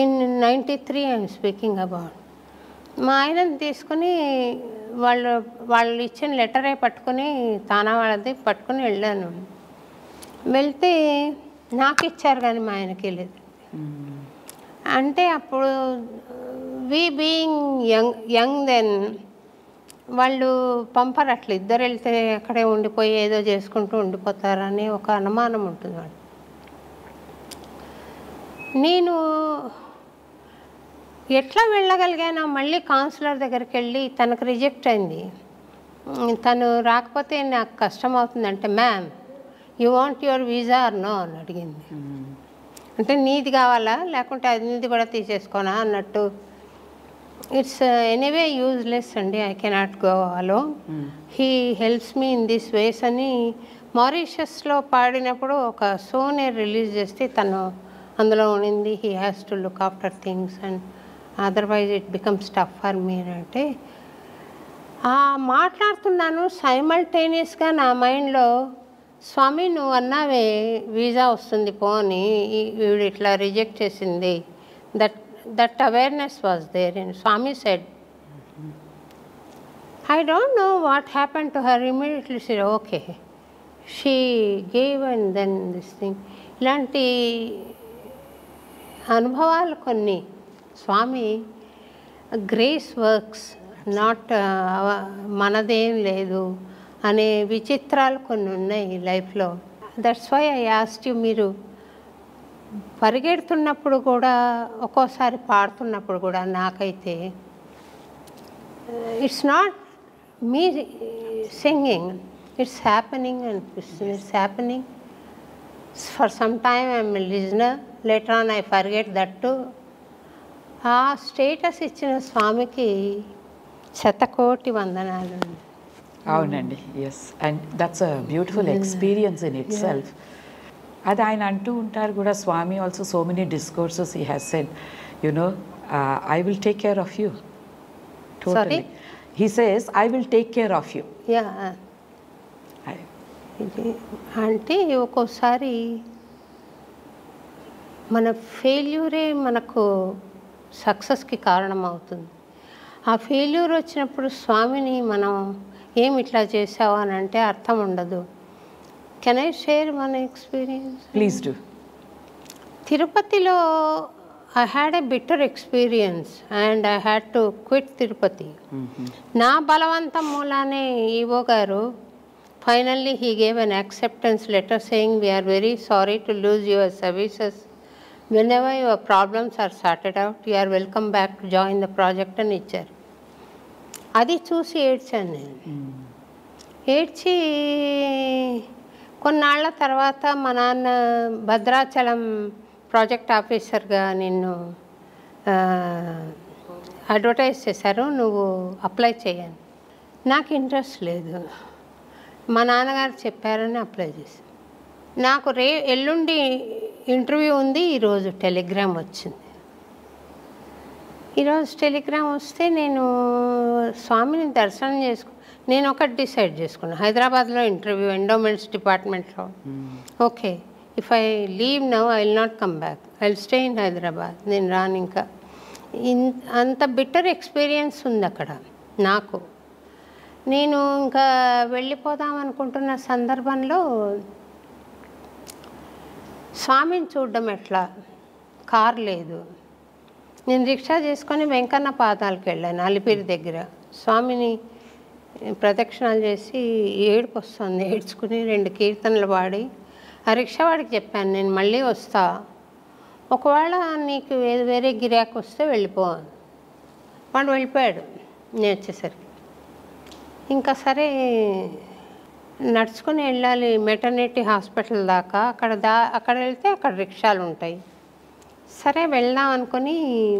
In 93 I'm speaking about. మా ఆయనని తీసుకుని వాళ్ళు ఇచ్చిన లెటరే పట్టుకుని తానా వాళ్ళది పట్టుకుని వెళ్ళాను. వెళ్తే నాకు ఇచ్చారు కానీ మా ఆయనకి లేదు. అంటే అప్పుడు వి బీయింగ్ యంగ్ దెన్ వాళ్ళు పంపరు, అట్లా ఇద్దరు వెళ్తే అక్కడే ఉండిపోయి ఏదో చేసుకుంటూ ఉండిపోతారని ఒక అనుమానం ఉంటుంది వాళ్ళు. నేను ఎట్లా వెళ్ళగలిగానో మళ్ళీ కౌన్సిలర్ దగ్గరికి వెళ్ళి తనకు రిజెక్ట్ అయింది. తను రాకపోతే నాకు కష్టం అవుతుందంటే, ma'am you want your visa or no అని అడిగింది. అంటే నీది కావాలా లేకుంటే అది నీది కూడా తీసేసుకోనా అన్నట్టు. ఇట్స్ ఎనీవే యూజ్లెస్ అండి, I cannot go alone, he helps me in this ways అని మారిషస్లో పాడినప్పుడు ఒక సోనే రిలీజ్ చేస్తే తను అందులో ఉండింది. He has to look after things and otherwise it becomes tough for me అంటే మాట్లాడుతున్నాను. సైమల్టేనియస్గా నా మైండ్లో స్వామి నువ్వు అన్నావే వీసా వస్తుంది పో అని, వీడు ఇట్లా రిజెక్ట్ చేసింది, that awareness was there. And Swami said I don't know what happen to her, immediately said okay she gave and then this thing. ఇలాంటి అనుభవాలు కొన్ని స్వామి గ్రేస్ వర్క్స్ నాట్ మనదేం లేదు అనే విచిత్రాలు కొన్ని ఉన్నాయి లైఫ్లో. That's why I asked you, మీరు పరిగెడుతున్నప్పుడు కూడా ఒక్కోసారి పాడుతున్నప్పుడు కూడా నాకైతే it's not me singing, it's happening అనిపిస్తుంది. It's happening for some time I'm listener, later on I forget that too. ఆ స్టేటస్ ఇచ్చిన స్వామికి శతకోటి వందనాలు. అవునండి, yes, and that's a beautiful experience in itself. అది ఆయన అంటూ ఉంటారు కూడా, Swami also so many discourses he has said, you know, I will take care of you totally. He says I will take care of you. Yeah, అంటే ఒక్కోసారి మన ఫెయిల్యూరే మనకు సక్సెస్కి కారణం అవుతుంది. ఆ ఫెయిల్యూర్ వచ్చినప్పుడు స్వామిని మనం ఏం ఇట్లా చేసావు అని అంటే అర్థం ఉండదు. కెన్ ఐ షేర్ మన ఎక్స్పీరియన్స్? Please do. తిరుపతిలో I had a bitter experience and I had to quit Tirupati. నా బలవంతం మూలానే ఈవో గారు finally he gave an acceptance letter saying we're very sorry to lose your services, whenever your problems are sorted out, you are welcome back to join the project అని ఇచ్చారు. అది చూసి ఏడ్చాను నేను. ఏడ్చి కొన్నాళ్ళ తర్వాత మా నాన్న భద్రాచలం ప్రాజెక్ట్ ఆఫీసర్గా నిన్ను అడ్వర్టైజ్ చేశారు, నువ్వు అప్లై చేయని. నాకు ఇంట్రెస్ట్ లేదు, మా నాన్నగారు చెప్పారని అప్లై చేశాను. నాకు ఎల్లుండి ఇంటర్వ్యూ ఉంది, ఈరోజు టెలిగ్రామ్ వచ్చింది. ఈరోజు టెలిగ్రామ్ వస్తే నేను స్వామిని దర్శనం నేను ఒకటి డిసైడ్ చేసుకున్నాను, హైదరాబాద్లో ఇంటర్వ్యూ ఎండోమెంట్స్ డిపార్ట్మెంట్లో. Okay, if I leave now I will not come back, I will stay in Hyderabad, నేను రాను. ఇంకా అంత బిటర్ ఎక్స్పీరియన్స్ ఉంది అక్కడ నాకు. నేను ఇంకా వెళ్ళిపోదాం అనుకుంటున్న సందర్భంలో స్వామిని చూడడం ఎట్లా, కార్ లేదు. నేను రిక్షా చేసుకొని వెంకన్న పాదాలకు వెళ్ళాను అలిపిరి దగ్గర. స్వామిని ప్రదక్షిణాలు చేసి ఏడుపు వస్తుంది, ఏడ్చుకుని 2 కీర్తనలు పాడి ఆ రిక్షా వాడికి చెప్పాను, నేను మళ్ళీ వస్తా, ఒకవేళ నీకు వేరే గిరాకు వస్తే వెళ్ళిపో. వాడు వెళ్ళిపోయాడు నేను వచ్చేసరికి. ఇంకా సరే నడుచుకొని వెళ్ళాలి మెటర్నిటీ హాస్పిటల్ దాకా. అక్కడ వెళ్తే అక్కడ రిక్షాలు ఉంటాయి. సరే వెళ్దాం అనుకొని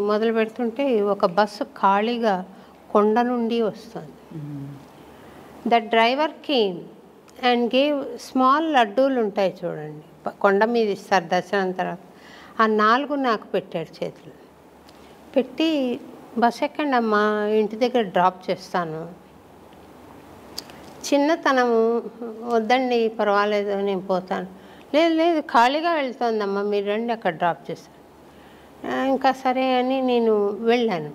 మొదలు పెడుతుంటే ఒక బస్సు ఖాళీగా కొండ నుండి వస్తుంది. The driver came and gave small లడ్డూలు ఉంటాయి చూడండి, కొండ మీద ఇస్తారు దర్శనం తర్వాత. ఆ 4 నాకు పెట్టాడు చేతులు పెట్టి, బస్ ఎక్కండి అమ్మా, ఇంటి దగ్గర డ్రాప్ చేస్తాను. చిన్నతనము, వద్దండి పర్వాలేదు నేను పోతాను. లేదు లేదు ఖాళీగా వెళ్తుందమ్మా, మీరు రండి అక్కడ డ్రాప్ చేస్తాను. ఇంకా సరే అని నేను వెళ్ళాను.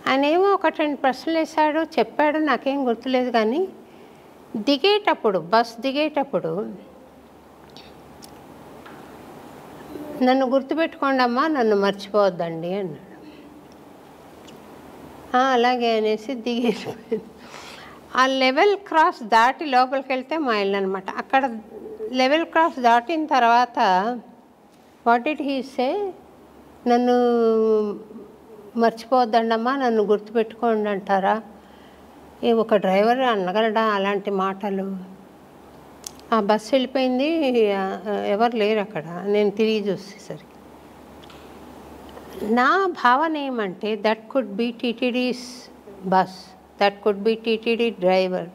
ఆయన ఏమో 1-2 ప్రశ్నలు వేశాడు, చెప్పాడు, నాకేం గుర్తులేదు. కానీ బస్ దిగేటప్పుడు నన్ను గుర్తుపెట్టుకోండి అమ్మా, నన్ను మర్చిపోవద్దండి అన్నాడు. అలాగే అనేసి దిగేసి ఆ లెవెల్ క్రాస్ దాటి లోపలికి వెళ్తే మా ఇల్లు అనమాట. అక్కడ లెవెల్ క్రాస్ దాటిన తర్వాత వాట్ డిడ్ హీ సే, నన్ను మర్చిపోవద్దండమ్మా, నన్ను గుర్తుపెట్టుకోండి అంటారా? ఒక డ్రైవర్ అనగలడా అలాంటి మాటలు? ఆ బస్సు వెళ్ళిపోయింది, ఎవరు లేరు అక్కడ. నేను తిరిగి చూసేసరికి నా భావన ఏమంటే, that could be TTD's bus, that could be TTD driver,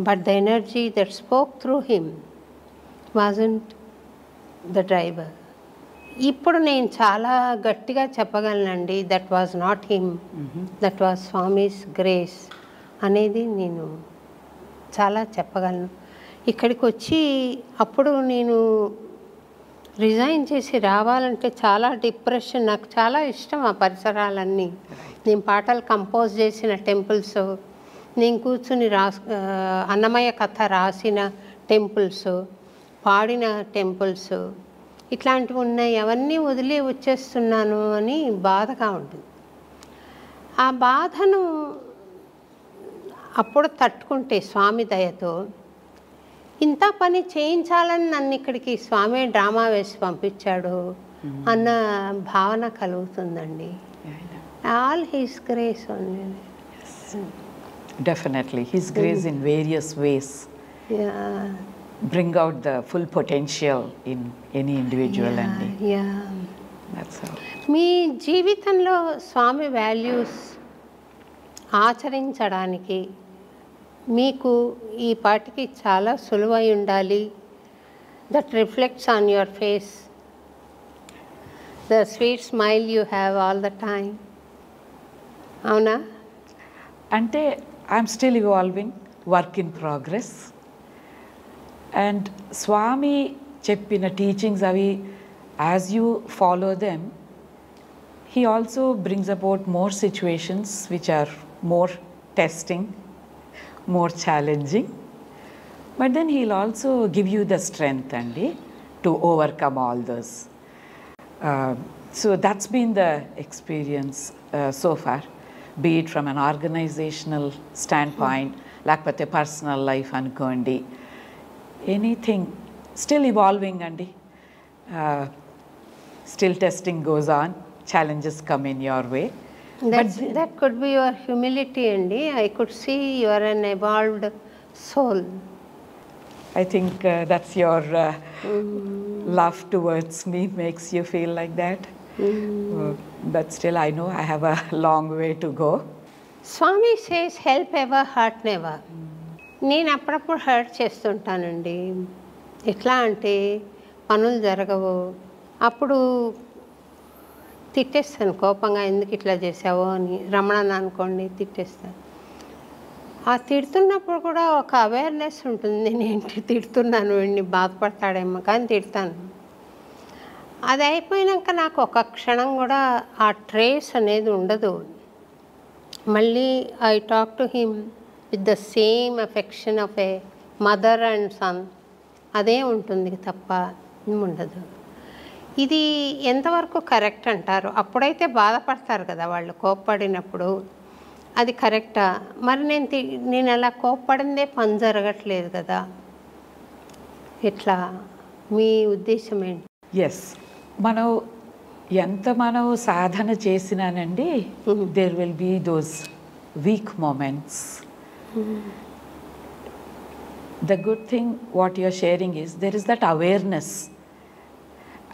but the energy that spoke through him wasn't the driver. ఇప్పుడు నేను చాలా గట్టిగా చెప్పగలనండి, that was not him, that was Swami's grace అనేది నేను చాలా చెప్పగలను. ఇక్కడికి వచ్చి అప్పుడు నేను రిజైన్ చేసి రావాలంటే చాలా డిప్రెషన్. నాకు చాలా ఇష్టం ఆ పరిసరాలన్నీ. నేను పాటలు కంపోజ్ చేసిన టెంపుల్స్, నేను కూర్చుని అన్నమయ్య కథ రాసిన టెంపుల్స్, పాడిన టెంపుల్స్, ఇట్లాంటివి ఉన్నాయి. అవన్నీ వదిలి వచ్చేస్తున్నాను అని బాధగా ఉంటుంది. ఆ బాధను అప్పుడు తట్టుకుంటే స్వామి దయతో ఇంత పని చేయించాలని నన్ను ఇక్కడికి స్వామి డ్రామా వేసి పంపించాడు అన్న భావన కలుగుతుందండి. All his grace only. Definitely his grace in various ways bring out the full potential in any individual. That's all. మీ జీవితంలో స్వామి వాల్యూస్ ఆచరించడానికి మీకు ఈ పాటికి చాలా సులువై ఉండాలి. That reflects on your face, the sweet smile you have all the time. అవునా? అంటే I'm still evolving, work in progress. And Swami చెప్పిన టీచింగ్స్ అవి as you follow them, he also brings about more situations which are more testing, more challenging, but then he'll also give you the strength to overcome all those. So that's been the experience so far, be it from an organizational standpoint, lakapothe personal life anukondi, anything still evolving still testing goes on, challenges come in your way. That could be your humility అండి. I could see you are an evolved soul. I think that's your love towards me makes you feel like that. But still I know I have a long way to go. Swami says help ever, hurt never. నేను అప్పుడప్పుడు హర్ట్ చేస్తుంటానండి. ఎట్లా అంటే పనులు జరగవు, అప్పుడు తిట్టేస్తాను కోపంగా, ఎందుకు ఇట్లా చేసావో అని. రమణని అనుకోండి, తిట్టేస్తాను. ఆ తిడుతున్నప్పుడు కూడా ఒక అవేర్నెస్ ఉంటుంది, నేను ఏంటి తిడుతున్నాను, వీడిని బాధపడతాడేమో కానీ తిడతాను. అది అయిపోయాక నాకు ఒక క్షణం కూడా ఆ ట్రేస్ అనేది ఉండదు. మళ్ళీ I talk to him with the same affection of a mother and son, అదే ఉంటుంది తప్ప ఉండదు. ఇది ఎంతవరకు కరెక్ట్ అంటారు? అప్పుడైతే బాధపడతారు కదా వాళ్ళు కోప్పడినప్పుడు, అది కరెక్టా? మరి నేను అలా కోప్పడిందే పని జరగట్లేదు కదా, ఎట్లా? మీ ఉద్దేశం ఏంటి? ఎస్, మనం ఎంత మనం సాధన చేసినానండి, there will be those weak moments. The good thing what you are sharing is there is that awareness.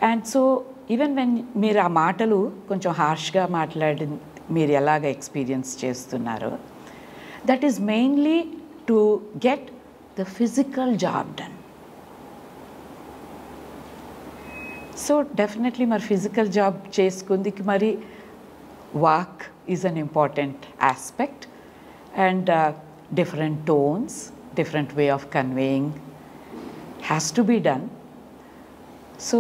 And so even when మీరు ఆ మాటలు కొంచెం హార్ష్గా మాట్లాడి మీరు ఎలాగ ఎక్స్పీరియన్స్ చేస్తున్నారో, that is mainly to get the physical job done. So definitely మరి ఫిజికల్ జాబ్ చేసుకుందికి మరి walk is an important aspect, and different tones, different way of conveying has to be done. So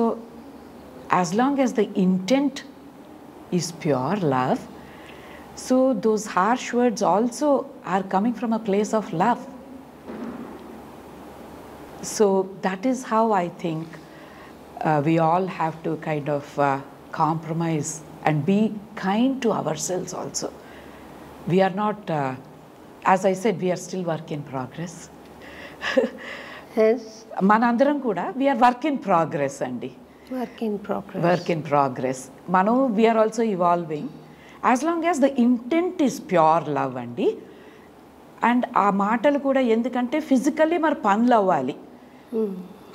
as long as the intent is pure love, so those harsh words also are coming from a place of love. So that is how I think we all have to kind of compromise and be kind to ourselves also. We are not as I said, we are still work in progress. Yes. మనందరం కూడా వీఆర్ వర్క్ ఇన్ ప్రోగ్రెస్ అండి. Work in progress. Work in progress. మనం we're also evolving. As long as the intent is pure love అండి. అండ్ ఆ మాటలు కూడా ఎందుకంటే ఫిజికల్లీ మరి పనులు అవ్వాలి.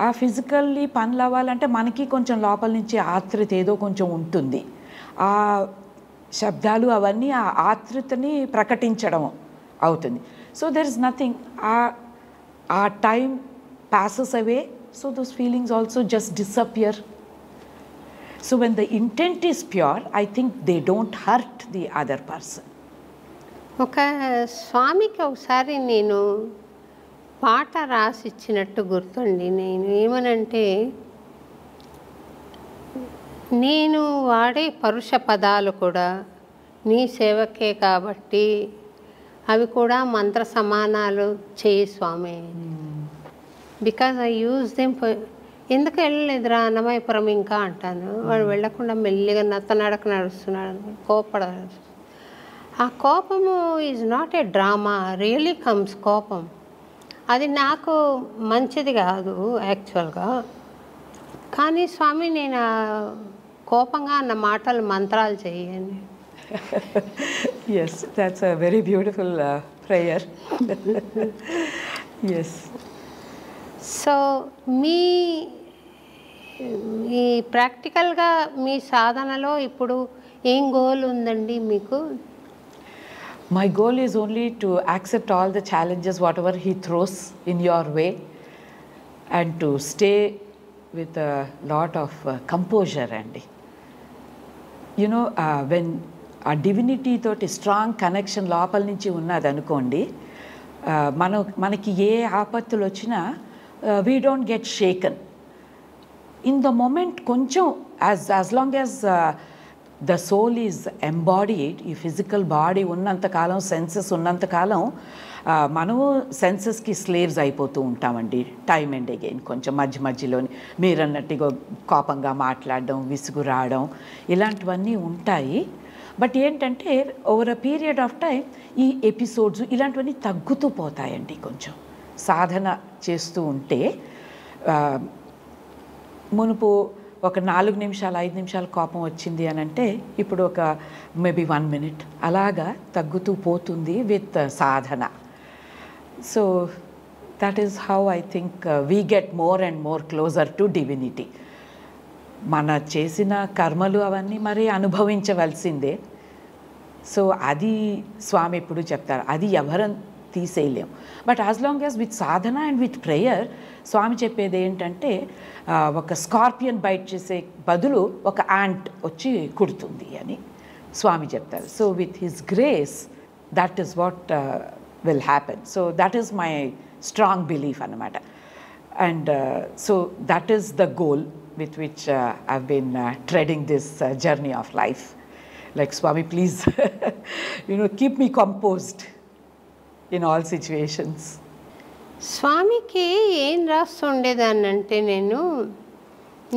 ఆ ఫిజికల్లీ పనులు అవ్వాలంటే మనకి కొంచెం లోపల నుంచి ఆతృత ఏదో కొంచెం ఉంటుంది. ఆ శబ్దాలు అవన్నీ ఆ ఆతృతని ప్రకటించడం అవుతుంది. సో దెర్ ఇస్ నథింగ్, ఆ time passes away, so those feelings also just disappear. So when the intent is pure, I think they don't hurt the other person. ఒక స్వామికి ఒకసారి నేను పాట రాసి ఇచ్చినట్టు గుర్తుంది. నేను ఏమనంటే, నేను వాడే పరుష పదాలు కూడా నీ సేవకే కాబట్టి అవి కూడా మంత్ర సమానాలు చేయి Swami. Because I use them for, ఎందుకు వెళ్ళలేదురా అన్నమయపురం ఇంకా అంటాను. వాడు వెళ్ళకుండా మెల్లిగా నత్తనడక నడుస్తున్నాడు, కోపడాడు. ఆ కోపము is not a drama, really comes కోపం. అది నాకు మంచిది కాదు యాక్చువల్గా. కానీ స్వామి నేను కోపంగా అన్న మాటలు మంత్రాలు చేయని. Yes, that's a very beautiful prayer. Yes. So మీ ప్రాక్టికల్గా మీ సాధనలో ఇప్పుడు ఏం గోల్ ఉందండి మీకు? My goal is only to accept all the challenges, whatever he throws in your way, and to stay with a lot of composure. And you know, when a divinity తోటి స్ట్రాంగ్ కనెక్షన్ లోపల నుంచి ఉన్నది అనుకోండి, మనకి ఏ ఆపత్తులు వచ్చినా we don't get shaken. In the moment కొంచెం as long as the soul is embodied, ఈ ఫిజికల్ బాడీ ఉన్నంతకాలం, సెన్సెస్ ఉన్నంతకాలం మనము సెన్సెస్కి స్లేవ్స్ అయిపోతూ ఉంటామండి టైం అండ్ అగైన్. కొంచెం మధ్యలోని మీరు అన్నట్టుగా కోపంగా మాట్లాడడం, విసుగు రావడం, ఇలాంటివన్నీ ఉంటాయి. బట్ ఏంటంటే over a period of time ఈ ఎపిసోడ్స్ ఇలాంటివన్నీ తగ్గుతూ పోతాయండి. కొంచెం సాధన చేస్తూ ఉంటే మునుపు ఒక 4 నిమిషాలు 5 నిమిషాలు కోపం వచ్చింది అని అంటే ఇప్పుడు ఒక మేబీ 1 minute అలాగా తగ్గుతూ పోతుంది with Sadhana. So that is how I think we get more and more closer to divinity. మన చేసిన కర్మలు అవన్నీ మరి అనుభవించవలసిందే. సో అది స్వామి ఎప్పుడు చెప్తారు, అది ఎవరని తీసేయలేం. But as long as with sadhana and with prayer Swami చెప్పేది ఏంటంటే, ఒక స్కార్పియన్ బైట్ చేసే బదులు ఒక యాంట్ వచ్చి కుడుతుంది అని స్వామి చెప్తారు. So with his grace that is what will happen. So that is my strong belief అన్నమాట. And so that is the goal with which I've been treading this journey of life. Like Swami, please, you know, keep me composed in all situations. స్వామికి ఏం రాస్తుండేదాన్నంటే,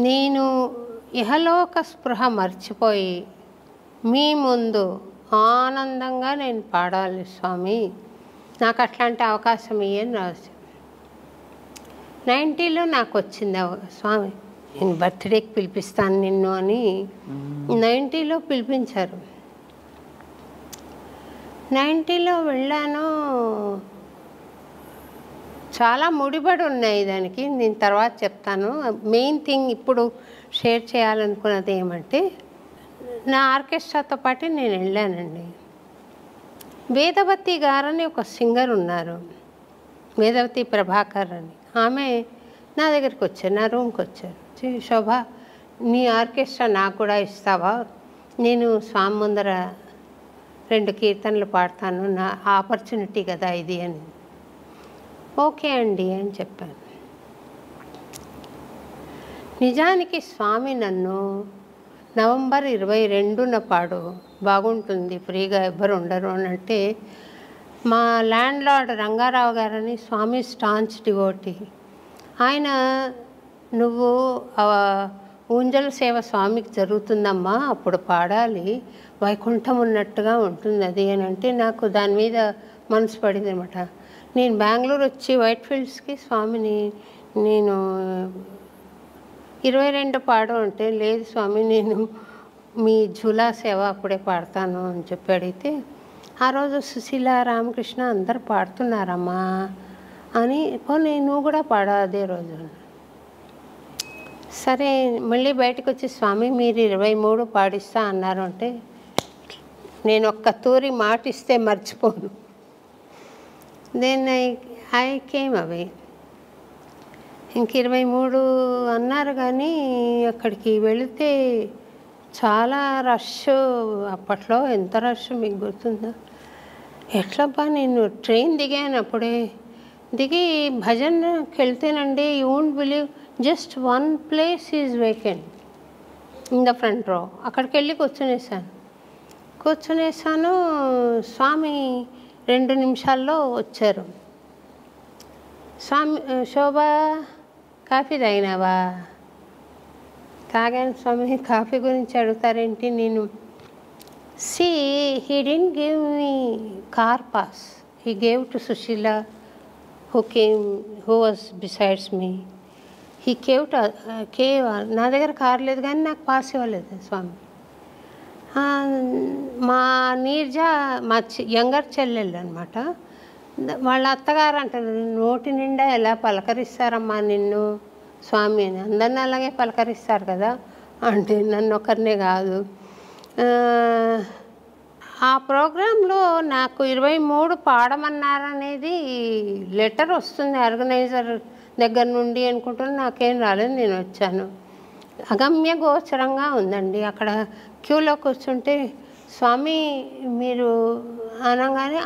నేను ఇహలోక స్పృహ మర్చిపోయి మీ ముందు ఆనందంగా నేను పాడాలి స్వామి, నాకు అట్లాంటి అవకాశం ఇయ్యని రాసి 90లో నాకు వచ్చింది స్వామి. నేను బర్త్డేకి పిలిపిస్తాను నిన్ను అని 90లో పిలిపించారు. 90లో వెళ్ళాను. చాలా ముడిపడి ఉన్నాయి దానికి, నేను తర్వాత చెప్తాను. మెయిన్ థింగ్ ఇప్పుడు షేర్ చేయాలనుకున్నది ఏమంటే, నా ఆర్కెస్ట్రాతో పాటు నేను వెళ్ళానండి. వేదవతి గారని ఒక సింగర్ ఉన్నారు, వేదవతి ప్రభాకర్ అని. ఆమె నా దగ్గరికి వచ్చారు, నా రూమ్కి వచ్చారు. శోభ, నీ ఆర్కెస్ట్రా నాకు కూడా ఇస్తావా? నేను స్వామి ముందర 2 కీర్తనలు పాడతాను, నా ఆపర్చునిటీ కదా ఇది అని. ఓకే అండి అని చెప్పాను. నిజానికి స్వామి నన్ను నవంబర్ 22న పాడు, బాగుంటుంది, ఫ్రీగా ఎవ్వరు ఉండరు అని అంటే, మా ల్యాండ్ లార్డ్ రంగారావు గారని స్వామి స్టాంచ్ డివోటీ, ఆయన నువ్వు ఊంజల్ సేవ స్వామికి జరుగుతుందమ్మా, అప్పుడు పాడాలి, వైకుంఠం ఉన్నట్టుగా ఉంటుంది అది అని అంటే, నాకు దాని మీద మనసు పడింది అనమాట. నేను బెంగళూరు వచ్చి వైట్ ఫీల్డ్స్కి స్వామిని నేను 22 పాడు అంటే, లేదు స్వామి నేను మీ ఝూలా సేవ అప్పుడే పాడతాను అని చెప్పి అడిగితే, ఆ రోజు సుశీల, రామకృష్ణ అందరు పాడుతున్నారమ్మా అని, పోనీ నువ్వు కూడా పాడా అదే రోజు. సరే మళ్ళీ బయటకు వచ్చి, స్వామి మీరు 23 పాడిస్తా అన్నారు అంటే, నేను ఒక్క తూరి మాటిస్తే మర్చిపోను. దెన్ ఐ కేమ్ అవే. ఇంక 23 అన్నారు, కానీ అక్కడికి వెళితే చాలా రష్. అప్పట్లో ఎంత రష్ మీకు గుర్తుందా? ఎట్లబ్బా, నేను ట్రైన్ దిగాను అప్పుడే, దిగి భజనకి వెళ్తేనండి, you won't believe, just 1 place is vacant in the front row. అక్కడికి వెళ్ళి కూర్చునేసాను. స్వామి 2 నిమిషాల్లో వచ్చారు. స్వామి, శోభ కాఫీ తాగినావా? తాగాను స్వామి. కాఫీ గురించి అడుగుతారేంటి? నేను he didn't give me car pass. He gave to Sushila who was besides me. He gave నా దగ్గర కారు లేదు కానీ నాకు పాస్ ఇవ్వలేదు స్వామి. మా నీర్జ, మా యంగర్ చెల్లెళ్ళు అనమాట, వాళ్ళ అత్తగారు అంటారు, నోటి నిండా ఎలా పలకరిస్తారమ్మా నిన్ను స్వామి అని. అందరిని అలాగే పలకరిస్తారు కదా అంటే, నన్ను ఒకరినే కాదు. ఆ ప్రోగ్రాంలో నాకు 23 పాడమన్నారనేది లెటర్ వస్తుంది ఆర్గనైజర్ దగ్గర నుండి అనుకుంటున్నా, నాకేం రాలేదు. నేను వచ్చాను. అగమ్య గోచరంగా ఉందండి. అక్కడ క్యూలో కూర్చుంటే స్వామి మీరు అనగానే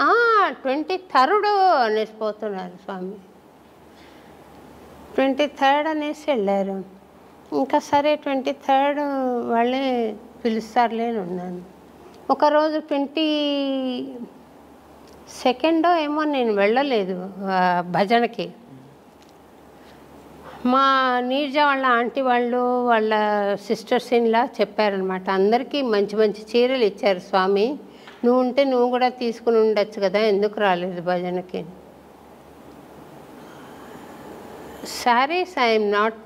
23rd అనేసిపోతున్నారు స్వామి. 23rd అనేసి వెళ్ళారు. ఇంకా సరే 23rd వాళ్ళే పిలుస్తారులే అని ఉన్నాను. ఒకరోజు 22nd ఏమో నేను వెళ్ళలేదు భజనకి. మా నీర్జ వాళ్ళ ఆంటీ వాళ్ళు, వాళ్ళ సిస్టర్స్ ఇన్లా చెప్పారనమాట, అందరికీ మంచి మంచి చీరలు ఇచ్చారు స్వామి, నువ్వు ఉంటే నువ్వు కూడా తీసుకుని ఉండొచ్చు కదా, ఎందుకు రాలేదు భజనకి. Saris, I'm not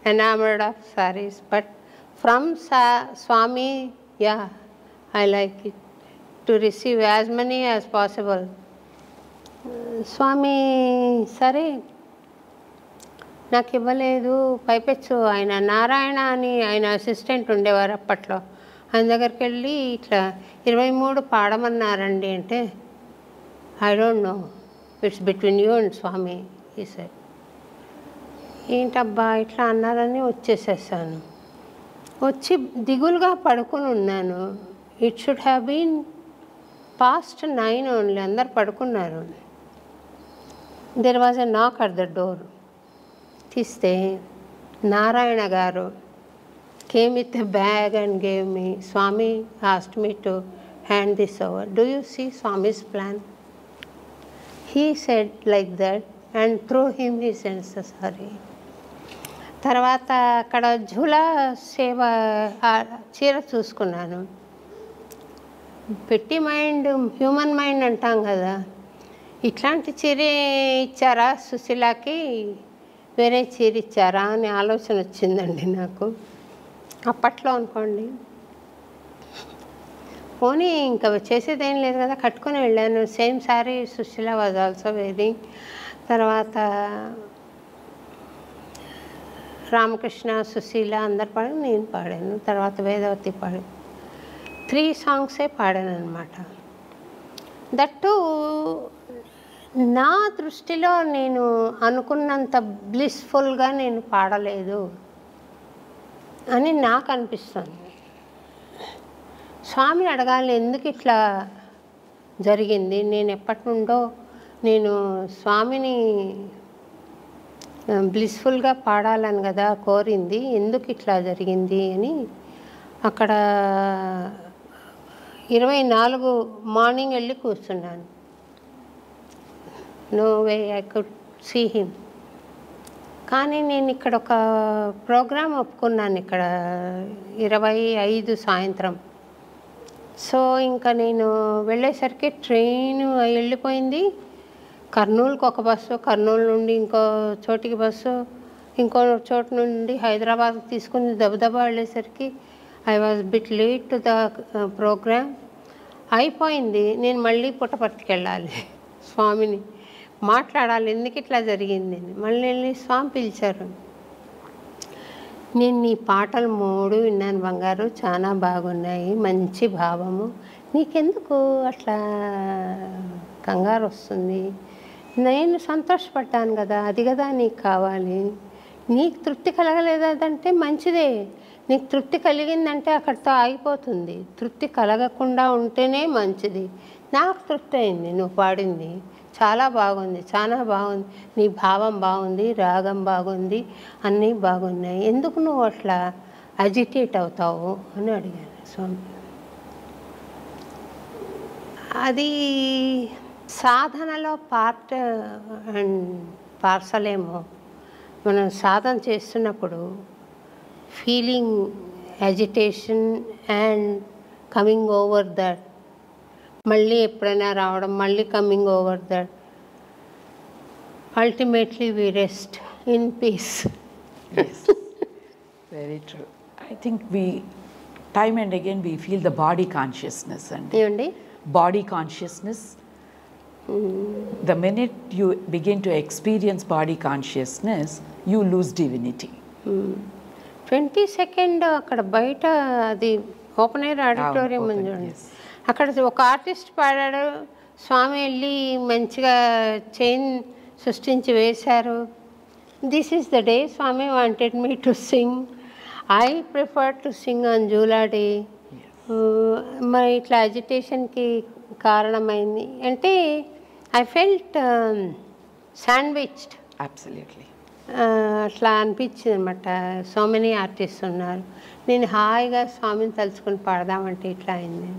enamored of sarees, but from Swami, yeah, I like it to receive as many as possible. స్వామి సరే నాకు ఇవ్వలేదు. పైపెచ్చు ఆయన నారాయణ అని ఆయన అసిస్టెంట్ ఉండేవారు అప్పట్లో, ఆయన దగ్గరికి వెళ్ళి ఇట్లా 23 పాడమన్నారండి అంటే, I don't know, it's between you and Swami ఈ సార్. ఏంటబ్బా ఇట్లా అన్నారని వచ్చేసేసాను. వచ్చి దిగులుగా పడుకుని ఉన్నాను. It should have been past 9 only, అందరు పడుకున్నారు. దెర్ వాజ్ ఎ నాక్ అట్ ద డోర్. తీస్తే Narayana garu came with a bag and gave me. Swami asked me to hand this over. Do you see Swami's plan? He said like that and through him he sends the sari. తర్వాత అక్కడ ఝూలా సేవ చీర చూసుకున్నాను. పెట్టి మైండ్, హ్యూమన్ మైండ్ అంటాం కదా, ఇట్లాంటి చీర ఇచ్చారా సుశీలకి వేరే చీర ఇచ్చారా అని ఆలోచన వచ్చిందండి నాకు అప్పట్లో అనుకోండి. పోనీ ఇంకా చేసేదేం లేదు కదా, కట్టుకొని వెళ్ళాను. Same sari Sushila was also wearing. తర్వాత రామకృష్ణ, సుశీల అందరు పాడారు, నేను పాడాను. తర్వాత వేదవతి పాడాను. 3 సాంగ్సే పాడాను అనమాట. దట్టు నా దృష్టిలో నేను అనుకున్నంత బ్లిస్ఫుల్గా నేను పాడలేదు అని నాకు అనిపిస్తుంది. స్వామిని అడగాలి, ఎందుకు ఇట్లా జరిగింది, నేను ఎప్పటి నుండో నేను స్వామిని బ్లిస్ఫుల్గా పాడాలని కదా కోరింది, ఎందుకు ఇట్లా జరిగింది అని. అక్కడ 24 మార్నింగ్ వెళ్ళి కూర్చున్నాను. No way I could see him. కానీ నేను ఇక్కడ ఒక ప్రోగ్రాం ఒప్పుకున్నాను, ఇక్కడ 25 సాయంత్రం. సో ఇంకా నేను వెళ్ళేసరికి ట్రైన్ వెళ్ళిపోయింది. కర్నూలుకి ఒక బస్సు, కర్నూలు నుండి ఇంకో చోటికి బస్సు, ఇంకో చోటు నుండి హైదరాబాద్కి తీసుకుని దబదబా వెళ్ళేసరికి I was bit late to the programme. అయిపోయింది. నేను మళ్ళీ పుట్టపర్తికి వెళ్ళాలి, స్వామిని మాట్లాడాలి, ఎందుకు ఇట్లా జరిగింది అని. మళ్ళీ వెళ్ళి స్వామి పిలిచారు. నేను నీ పాటలు 3 విన్నాను బంగారు, చాలా బాగున్నాయి, మంచి భావము, నీకెందుకు అట్లా కంగారు వస్తుంది, నేను సంతోషపడ్డాను కదా, అది కదా నీకు కావాలి, నీకు తృప్తి కలగలేదంటే మంచిదే, నీకు తృప్తి కలిగిందంటే అక్కడితో ఆగిపోతుంది, తృప్తి కలగకుండా ఉంటేనే మంచిది. నాకు తృప్తి అయింది, నువ్వు పాడింది చాలా బాగుంది, చాలా బాగుంది, నీ భావం బాగుంది, రాగం బాగుంది, అన్నీ బాగున్నాయి, ఎందుకు నువ్వు అట్లా అజిటేట్ అవుతావు అని అడిగాను స్వామి. అది సాధనలో పార్ట్ అండ్ పార్సల్ ఏమో. మనం సాధన చేస్తున్నప్పుడు feeling agitation and coming over that, మళ్ళీ ఎప్పుడైనా రావడం, మళ్ళీ coming over that, ultimately we rest in peace. Very true. I think we time and again we feel the body consciousness అండి. ఏమండి? Body consciousness, the minute you begin to experience body consciousness, you lose divinity. 22nd అక్కడ బయట అది ఓపెన్ ఎయిర్ ఆడిటోరియం ఉంది చూడండి, అక్కడ ఒక ఆర్టిస్ట్ పాడాడు, స్వామి వెళ్ళి మంచిగా చైన్ సృష్టించి వేశారు. This is the day Swami wanted me to sing, I prefer to sing on Jhula day. మరి ఇట్లా అజిటేషన్కి కారణమైంది అంటే ఐ ఫెల్ట్ శాండ్విచ్డ్. అబ్సల్యూట్లీ. అట్లా అనిపించింది అనమాట. సో మెనీ ఆర్టిస్ట్ ఉన్నారు, నేను హాయిగా స్వామిని తలుచుకొని పాడదామంటే ఇట్లా అయింది.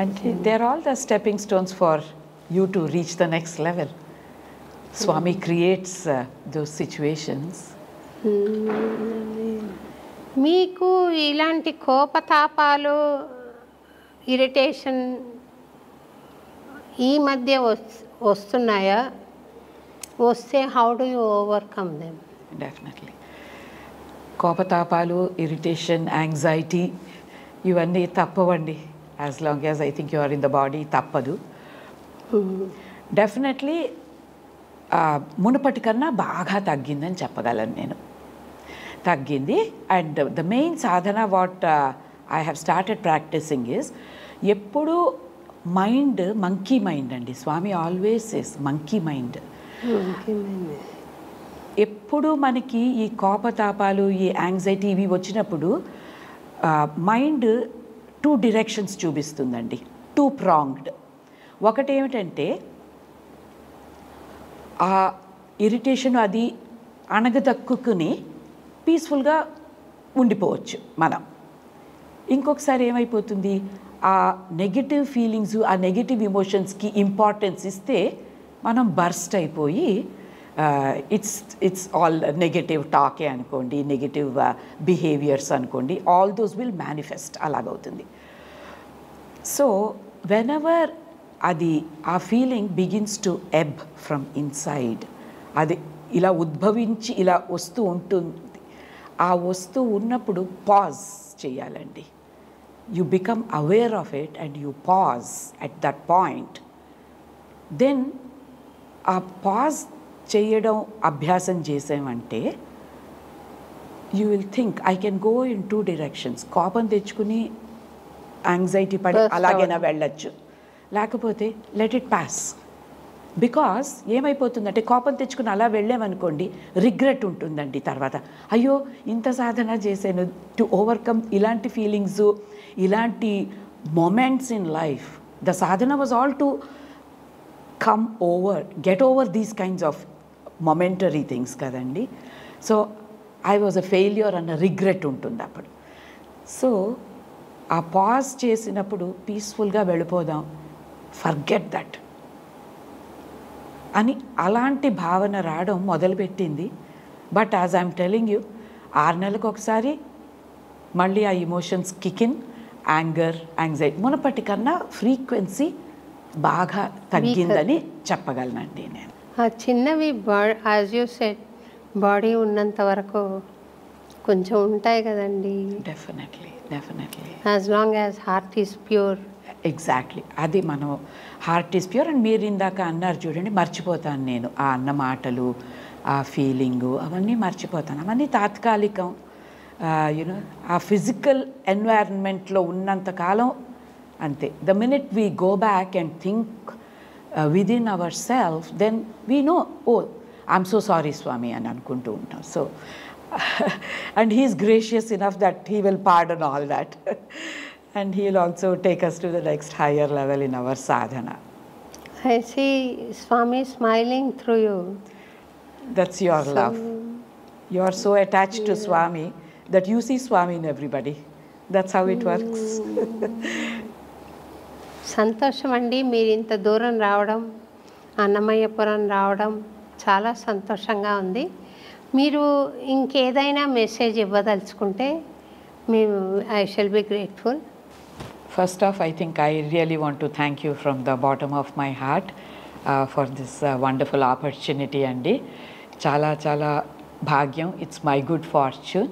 అంటే they are all the stepping stones for you to reach the next level. Swami creates those situations. మీకు ఇలాంటి కోపతాపాలు, ఇరిటేషన్ ఈ మధ్య వస్తున్నాయా? వస్తే how do you overcome them? Definitely. కోపతాపాలు, ఇరిటేషన్, యాంగ్జైటీ ఇవన్నీ తప్పవండి. As long as I think you are in the body తప్పదు. డెఫినెట్లీ మునుపటి కన్నా బాగా తగ్గిందని చెప్పగలను నేను. తగ్గింది. And the main sadhana what I have started practicing is, ఎప్పుడు మైండ్ మంకీ మైండ్ అండి. స్వామి ఆల్వేస్ సేస్ మంకీ మైండ్. ఎప్పుడు మనకి ఈ కోపతాపాలు, ఈ యాంగ్జైటీ ఇవి వచ్చినప్పుడు మైండ్ 2 డైరెక్షన్స్ చూపిస్తుందండి, 2 ప్రాంగ్డ్. ఒకటేమిటంటే ఆ ఇరిటేషన్ అది అణగదక్కుని పీస్ఫుల్గా ఉండిపోవచ్చు మనం. ఇంకొకసారి ఏమైపోతుంది, ఆ నెగటివ్ ఫీలింగ్స్, ఆ నెగటివ్ ఎమోషన్స్కి ఇంపార్టెన్స్ ఇస్తే మనం బర్స్ట్ అయిపోయి ఇట్స్ ఆల్ నెగటివ్ టాకే అనుకోండి, నెగటివ్ బిహేవియర్స్ అనుకోండి, ఆల్ దోస్ విల్ మేనిఫెస్ట్. అలాగవుతుంది. సో వెనెవర్ అది ఆ feeling begins to ebb from inside, అది ఇలా ఉద్భవించి ఇలా వస్తూ ఉంటుంది. ఆ వస్తూ ఉన్నప్పుడు పాజ్ చేయాలండి. You become aware of it and you pause at that point. Then ఆ పాజ్ చేయడం అభ్యాసం చేసామంటే you will think I can go in 2 directions. కోపం తెచ్చుకుని యాంగ్జైటీ పడి అలాగైనా వెళ్ళచ్చు, లేకపోతే లెట్ ఇట్ పాస్. బికాస్ ఏమైపోతుందంటే కోపం తెచ్చుకుని అలా వెళ్ళామనుకోండి, రిగ్రెట్ ఉంటుందండి తర్వాత. అయ్యో ఇంత సాధన చేశాను టు ఓవర్కమ్ ఇలాంటి ఫీలింగ్స్, ఇలాంటి moments in life. The sadhana was all to come over, get over these kinds of momentary things కదండి. So I was a failure అన్న రిగ్రెట్ ఉంటుంది అప్పుడు. సో ఆ పాజ్ చేసినప్పుడు పీస్ఫుల్గా వెళ్ళిపోదాం, ఫర్గెట్ దట్ అని అలాంటి భావన రావడం మొదలుపెట్టింది. But as I'm telling you, 6 నెలలకు ఒకసారి మళ్ళీ ఆ ఇమోషన్స్ కికిన్, యాంగర్, యాంగ్జైటీ మునపటి కన్నా ఫ్రీక్వెన్సీ బాగా తగ్గిందని చెప్పగలనండి నేను. ఆ చిన్నవి యాజ్ యూ సెడ్ బాడీ ఉన్నంత వరకు కొంచెం ఉంటాయి కదండి. Definitely as long as heart is pure. Exactly, అది మనం హార్ట్ ఈస్ ప్యూర్. అండ్ మీరు ఇందాక అన్నారు చూడండి, మర్చిపోతాను నేను ఆ అన్న మాటలు, ఆ ఫీలింగు, అవన్నీ మర్చిపోతాను. అవన్నీ తాత్కాలికం. యూనో ఆ ఫిజికల్ ఎన్వైరన్మెంట్లో ఉన్నంతకాలం అంతే. The minute we go back and think within our self, then we know, oh I'm so sorry Swami అని అనుకుంటూ ఉంటాం. So and he is gracious enough that he will pardon all that. And he will also take us to the next higher level in our sadhana. I see Swami smiling through you. That's your love. You are so attached to Swami that you see Swami in everybody. That's how it works. సంతోషం అండి, మీరు ఇంత దూరం రావడం, అన్నమయ్యపురం రావడం చాలా సంతోషంగా ఉంది. మీరు ఇంకేదైనా మెసేజ్ ఇవ్వదలుచుకుంటే మేము I shall be grateful. First off, I think I really want to thank you from the bottom of my heart for this wonderful opportunity andi. Chala chala bhagyam, it's my good fortune.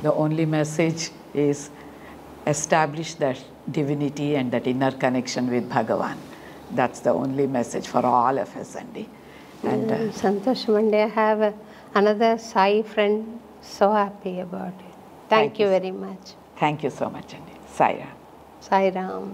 The only message is establish that divinity and that inner connection with Bhagavan. That's the only message for all of us andi. And santosham andi, I have another Sai friend, so happy about it. Thank you very much. Thank you so much andi. Sai Ram. Sai Ram.